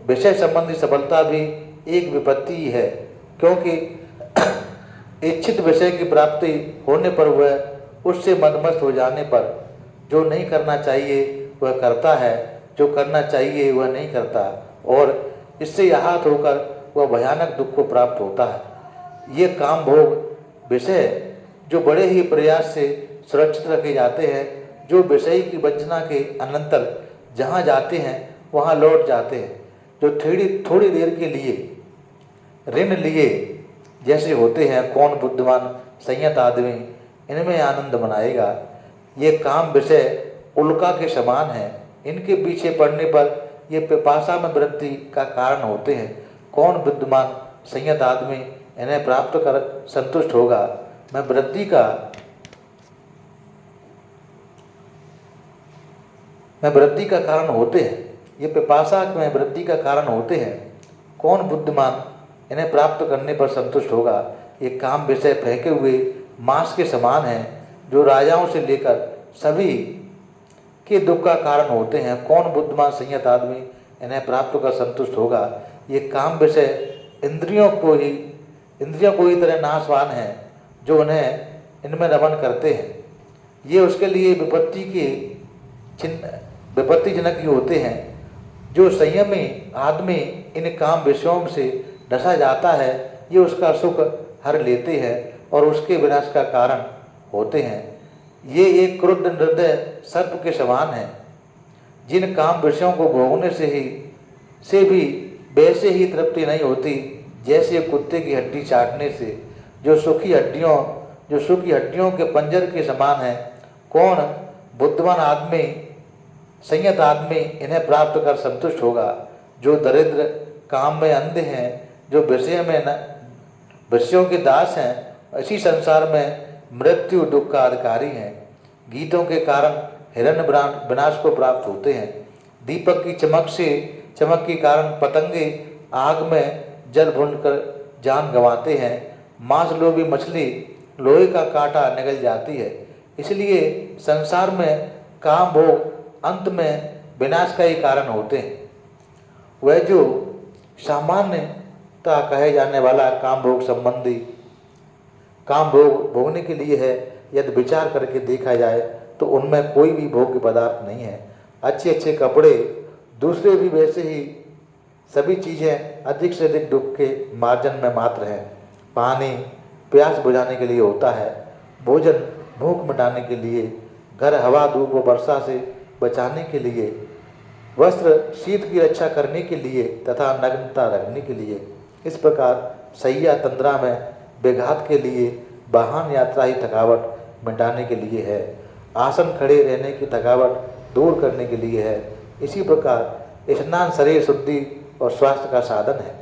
विषय संबंधी सफलता भी एक विपत्ति ही है, क्योंकि इच्छित विषय की प्राप्ति होने पर वह उससे मदमस्त हो जाने पर जो नहीं करना चाहिए वह करता है, जो करना चाहिए वह नहीं करता, और इससे आहत होकर वह भयानक दुख को प्राप्त होता है। ये काम भोग विषय जो बड़े ही प्रयास से सुरक्षित रखे जाते हैं, जो विषय की वंचना के अनंतर जहाँ जाते हैं वहाँ लौट जाते हैं, जो थोड़ी देर के लिए ऋण लिए जैसे होते हैं, कौन बुद्धिमान संयत आदमी इनमें आनंद मनाएगा। ये काम विषय उल्का के समान है, इनके पीछे पड़ने पर ये पिपासा में वृद्धि का कारण होते हैं। कौन बुद्धिमान संयत आदमी इन्हें प्राप्त कर संतुष्ट होगा। मैं वृद्धि का कारण होते हैं, ये पिपासा में वृद्धि का कारण होते हैं। कौन बुद्धिमान इन्हें प्राप्त करने पर संतुष्ट होगा। ये काम विषय फेंके हुए मांस के समान है, जो राजाओं से लेकर सभी के दुख का कारण होते हैं। कौन बुद्धिमान संयत आदमी इन्हें प्राप्त कर संतुष्ट होगा। ये काम विषय इंद्रियों को ही तरह नाशवान है, जो उन्हें इनमें रमण करते हैं। ये उसके लिए विपत्तिजनक ही होते हैं। जो संयमी आदमी इन काम विषयों से डसा जाता है, ये उसका सुख हर लेते हैं और उसके विनाश का कारण होते हैं। ये एक क्रुद्ध हृदय सर्प के समान है, जिन काम विषयों को भोगने से भी वैसे ही तृप्ति नहीं होती जैसे कुत्ते की हड्डी चाटने से, जो सूखी हड्डियों के पंजर के समान है। कौन बुद्धिमान आदमी संयत आदमी इन्हें प्राप्त कर संतुष्ट होगा। जो दरिद्र काम में अंधे हैं, जो विषयों के दास हैं, इसी संसार में मृत्यु दुख का अधिकारी हैं। गीतों के कारण हिरण्य विनाश को प्राप्त होते हैं। दीपक की चमक के कारण पतंगे आग में जल भूनकर जान गंवाते हैं। मांस लोभी मछली लोहे का कांटा निगल जाती है। इसलिए संसार में काम भोग अंत में विनाश का ही कारण होते हैं। वह जो सामान्यता कहे जाने वाला काम भोग भोगने के लिए है, यदि विचार करके देखा जाए तो उनमें कोई भी भोग्य पदार्थ नहीं है। अच्छे कपड़े, दूसरे भी वैसे ही सभी चीज़ें अधिक से अधिक दुख के मार्जन में मात्र हैं। पानी प्यास बुझाने के लिए होता है, भोजन भूख मिटाने के लिए, घर हवा धूप व वर्षा से बचाने के लिए, वस्त्र शीत की रक्षा करने के लिए तथा नग्नता रखने के लिए। इस प्रकार सैया तंद्रा में विघात के लिए, वाहन यात्रा ही थकावट मिटाने के लिए है, आसन खड़े रहने की थकावट दूर करने के लिए है। इसी प्रकार स्नान शरीर शुद्धि और स्वास्थ्य का साधन है।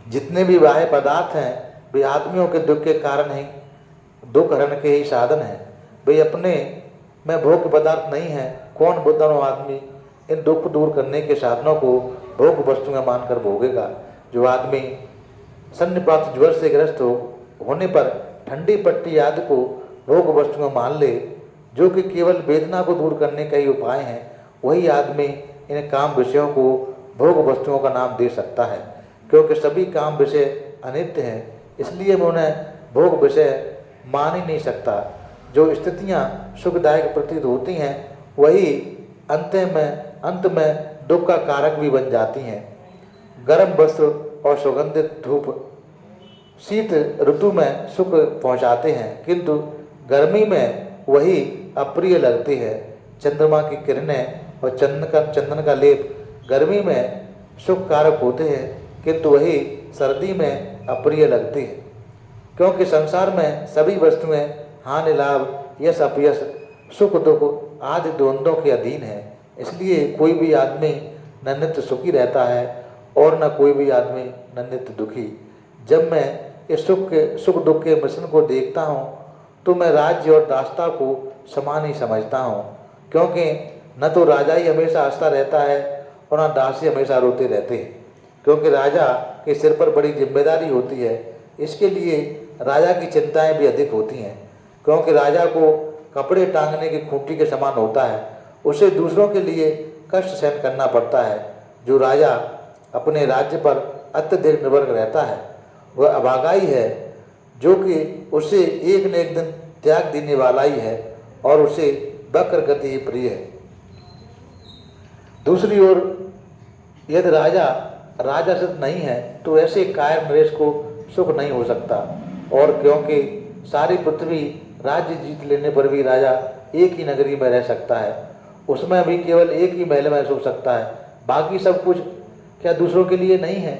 जितने भी बाह्य पदार्थ हैं वे आदमियों के दुख के कारण ही, दुख हरण के ही साधन हैं। वे अपने में भोग पदार्थ नहीं हैं। कौन बुद्धिमान आदमी इन दुख दूर करने के साधनों को भोग वस्तुएं मानकर भोगेगा। जो आदमी सन्निपात ज्वर से ग्रस्त होने पर ठंडी पट्टी आदि को भोग वस्तुएं मान ले, जो कि केवल वेदना को दूर करने का ही उपाय है, वही आदमी इन काम विषयों को भोग वस्तुओं का नाम दे सकता है। क्योंकि सभी काम विषय अनित्य हैं, इसलिए मैं उन्हें भोग विषय मान ही नहीं सकता। जो स्थितियाँ सुखदायक प्रतीत होती हैं वही अंत में दुख का कारक भी बन जाती हैं। गर्म वस्त्र और सुगंधित धूप शीत ऋतु में सुख पहुँचाते हैं, किंतु गर्मी में वही अप्रिय लगते हैं। चंद्रमा की किरणें और चंदन का लेप गर्मी में सुख कारक होते हैं, किंतु वही सर्दी में अप्रिय लगती है, क्योंकि संसार में सभी वस्तुएं हानि लाभ, यश अपयश, सुख दुख आदि द्वंद्वों के अधीन है। इसलिए कोई भी आदमी न नित्य सुखी रहता है और न कोई भी आदमी न नित्य दुखी। जब मैं इस सुख दुख के मिश्रण को देखता हूँ तो मैं राज्य और दासता को समान ही समझता हूँ, क्योंकि न तो राजा ही हमेशा हंसता रहता है और न दास ही हमेशा रोते रहते हैं, क्योंकि राजा के सिर पर बड़ी जिम्मेदारी होती है। इसके लिए राजा की चिंताएं भी अधिक होती हैं, क्योंकि राजा को कपड़े टांगने की खूंटी के समान होता है। उसे दूसरों के लिए कष्ट सहन करना पड़ता है। जो राजा अपने राज्य पर अत्यधिक निर्भर रहता है वह अभागाई है, जो कि उसे एक न एक दिन त्याग देने वाला ही है और उसे वक्र गति ही प्रिय है। दूसरी ओर यदि राजा राजसिद्ध नहीं है तो ऐसे कायर नरेश को सुख नहीं हो सकता, और क्योंकि सारी पृथ्वी राज्य जीत लेने पर भी राजा एक ही नगरी में रह सकता है, उसमें भी केवल एक ही महल में सो सकता है, बाकी सब कुछ क्या दूसरों के लिए नहीं है।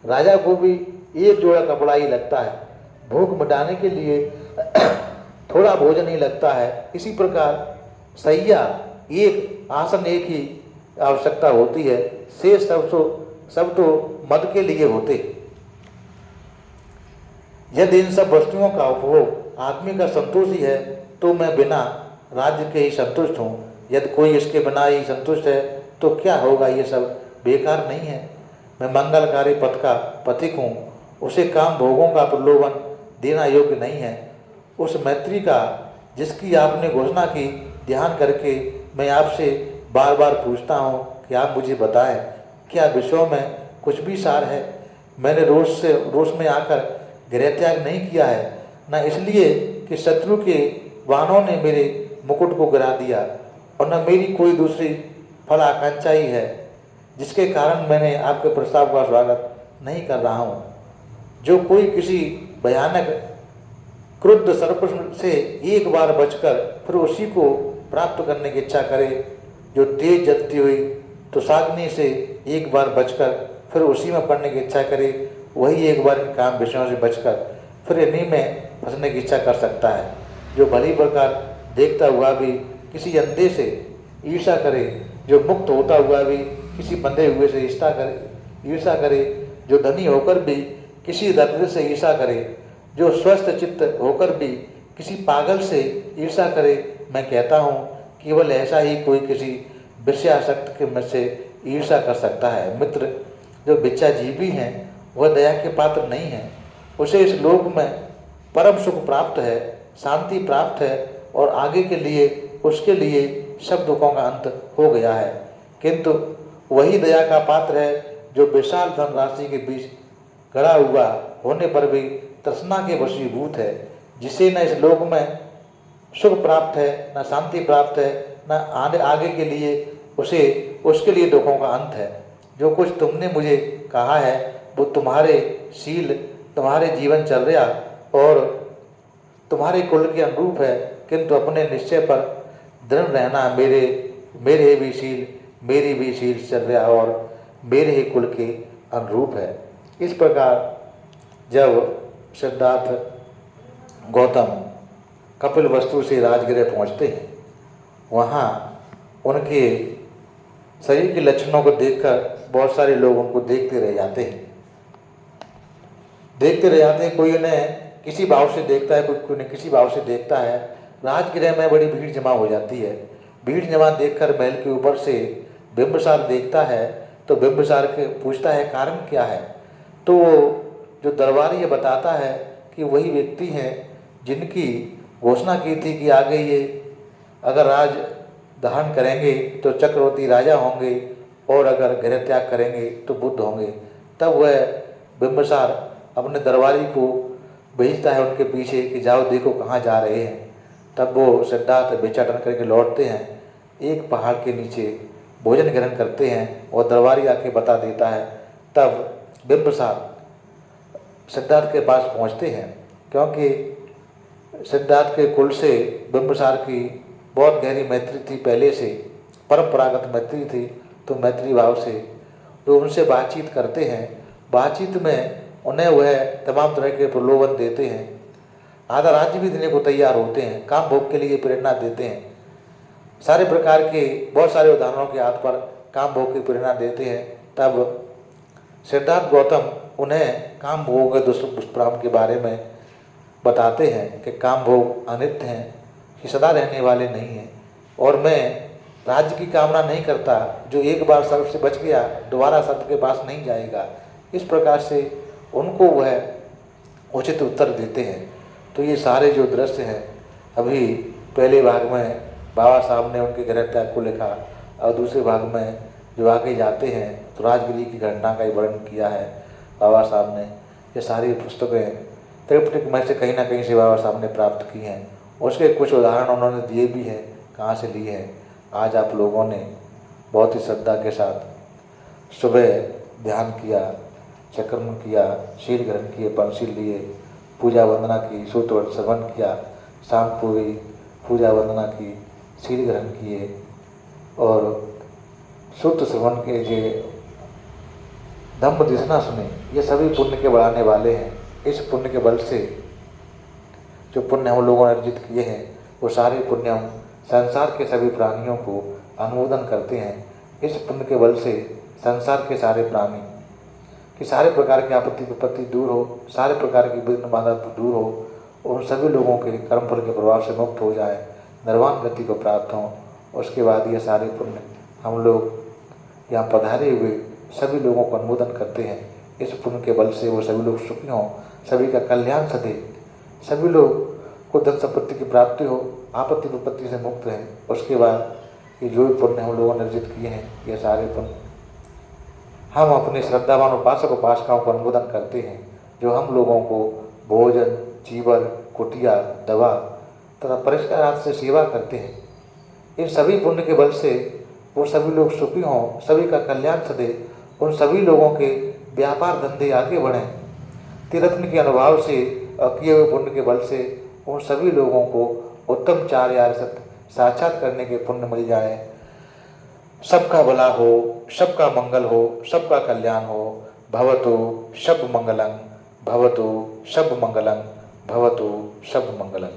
राजा को भी एक जोड़ा कपड़ा ही लगता है, भूख मिटाने के लिए थोड़ा भोजन ही लगता है। इसी प्रकार सैया एक, आसन एक ही आवश्यकता होती है, शेष सब तो मद के लिए होते। यदि इन सब वस्तुओं का उपभोग आदमी का संतोष ही है तो मैं बिना राज्य के ही संतुष्ट हूँ। यदि कोई इसके बिना ही संतुष्ट है तो क्या होगा, ये सब बेकार नहीं है। मैं मंगलकारी पथ का पथिक हूँ, उसे काम भोगों का प्रलोभन देना योग्य नहीं है। उस मैत्री का जिसकी आपने घोषणा की ध्यान करके मैं आपसे बार बार पूछता हूँ कि आप मुझे बताएं, क्या विषयों में कुछ भी सार है। मैंने रोष में आकर गृह त्याग नहीं किया है, न इसलिए कि शत्रु के वाहनों ने मेरे मुकुट को गिरा दिया, और न मेरी कोई दूसरी फल आकांक्षा ही है जिसके कारण मैंने आपके प्रस्ताव का स्वागत नहीं कर रहा हूँ। जो कोई किसी भयानक क्रुद्ध सर्प से एक बार बचकर फिर उसी को प्राप्त करने की इच्छा करे, जो तेज जलती हुई तुषाग्नि से एक बार बचकर फिर उसी में पड़ने की इच्छा करे, वही एक बार इन काम विषयों से बचकर फिर इन्हीं में फंसने की इच्छा कर सकता है। जो भली प्रकार देखता हुआ भी किसी अंधे से ईर्षा करे, जो मुक्त होता हुआ भी किसी बंधे हुए से ईर्षा करे, जो धनी होकर भी किसी दरिद्र से ईर्षा करे, जो स्वस्थ चित्त होकर भी किसी पागल से ईर्षा करे, मैं कहता हूँ केवल ऐसा ही कोई किसी विषयासक्त के में से ईर्षा कर सकता है। मित्र, जो विच्छाजीवी हैं वह दया के पात्र नहीं है। उसे इस लोक में परम सुख प्राप्त है, शांति प्राप्त है, और आगे के लिए उसके लिए सब दुखों का अंत हो गया है। किंतु वही दया का पात्र है जो विशाल धनराशि के बीच गड़ा हुआ होने पर भी तृष्णा के वशीभूत है, जिसे न इस लोक में सुख प्राप्त है, न शांति प्राप्त है, न आगे के लिए उसके लिए दुखों का अंत है। जो कुछ तुमने मुझे कहा है वो तुम्हारे शील, तुम्हारे जीवनचर्या और तुम्हारे कुल के अनुरूप है, किंतु अपने निश्चय पर दृढ़ रहना मेरे भी शील, मेरी भी शीलचर्या और मेरे ही कुल के अनुरूप है। इस प्रकार जब सिद्धार्थ गौतम कपिल वस्तु से राजगृह पहुँचते हैं, वहाँ उनके शरीर के लक्षणों को देखकर बहुत सारे लोग उनको देखते रह जाते हैं। कोई उन्हें किसी भाव से देखता है, कोई उन्हें किसी भाव से देखता है। राजगृह में बड़ी भीड़ जमा हो जाती है। भीड़ जमा देखकर महल के ऊपर से बिंबिसार देखता है, तो बिंबिसार के पूछता है कारण क्या है। तो जो दरबारी ये बताता है कि वही व्यक्ति हैं जिनकी घोषणा की थी कि आगे ये अगर राज धारण करेंगे तो चक्रवर्ती राजा होंगे, और अगर गृह त्याग करेंगे तो बुद्ध होंगे। तब वह बिंबिसार अपने दरबारी को भेजता है उनके पीछे कि जाओ देखो कहाँ जा रहे हैं। तब वो सिद्धार्थ भिक्षाटन करके लौटते हैं, एक पहाड़ के नीचे भोजन ग्रहण करते हैं और दरबारी आके बता देता है। तब बिंबिसार सिद्धार्थ के पास पहुँचते हैं, क्योंकि सिद्धार्थ के कुल से बिंबिसार की बहुत गहरी मैत्री थी, पहले से परंपरागत मैत्री थी। तो मैत्री भाव से जो उनसे बातचीत करते हैं, बातचीत में उन्हें वह तमाम तरह के प्रलोभन देते हैं, आधा राज्य भी देने को तैयार होते हैं, काम भोग के लिए प्रेरणा देते हैं, सारे प्रकार के बहुत सारे उदाहरणों के आधार पर काम भोग की प्रेरणा देते हैं। तब सिद्धार्थ गौतम उन्हें काम भोग के दुष्परिणाम के बारे में बताते हैं कि काम भोग अनित्य हैं, कि सदा रहने वाले नहीं हैं, और मैं राज्य की कामना नहीं करता, जो एक बार सर्प से बच गया दोबारा सर्प के पास नहीं जाएगा। इस प्रकार से उनको वह उचित उत्तर देते हैं। तो ये सारे जो दृश्य हैं, अभी पहले भाग में बाबा साहब ने उनके गृह त्याग को लिखा, और दूसरे भाग में जो आगे जाते हैं तो राजगिरी की घटना का ही वर्णन किया है बाबा साहब ने। ये सारी पुस्तकें त्रिपिटक में से कहीं ना कहीं से बाबा साहब ने प्राप्त की हैं। उसके कुछ उदाहरण उन्होंने दिए भी हैं, कहाँ से लिए हैं। आज आप लोगों ने बहुत ही श्रद्धा के साथ सुबह ध्यान किया, चक्रम किया, शील ग्रहण किए, पंचशील लिए, पूजा वंदना की, सूत्र श्रवण किया, शाम पूरी पूजा वंदना की, शील ग्रहण किए और सूत्र श्रवण के जे धम्म दिसना सुने, ये सभी पुण्य के बढ़ाने वाले हैं। इस पुण्य के बल से जो पुण्य हम लोगों ने अर्जित किए हैं, वो सारे पुण्य हम संसार के सभी प्राणियों को अनुमोदन करते हैं। इस पुण्य के बल से संसार के सारे प्राणी कि सारे प्रकार की आपत्ति विपत्ति दूर हो, सारे प्रकार की विघ्न बाधा दूर हो, उन सभी लोगों के कर्मफल के प्रभाव से मुक्त हो जाए, निर्वाण गति को प्राप्त हों। उसके बाद ये सारे पुण्य हम लोग यहाँ पधारे हुए सभी लोगों को अनुमोदन करते हैं। इस पुण्य के बल से वो सभी लोग सुखी हों, सभी का कल्याण सदे, सभी लोग को धन संपत्ति की प्राप्ति हो, आपत्ति विपत्ति से मुक्त रहें। उसके बाद ये जो भी पुण्य हम लोगों ने अर्जित किए हैं, ये सारे पुण्य हम अपने श्रद्धावान उपासक उपासिकाओं को अनुमोदन करते हैं, जो हम लोगों को भोजन, चीवर, कुटिया, दवा तथा परिष्कार आदि से सेवा करते हैं। इन सभी पुण्य के बल से वो सभी लोग सुखी हों, सभी का कल्याण सदे, उन सभी लोगों के व्यापार धंधे आगे बढ़ें। तीर्थन के अनुभव से और किए हुए पुण्य के बल से उन सभी लोगों को उत्तम चार्य आर्य साक्षात करने के पुण्य मिल जाए। सबका भला हो, सबका मंगल हो, सबका कल्याण हो। भवतु सब मंगलं, भवतु सब मंगलं, भवतु सब मंगलं।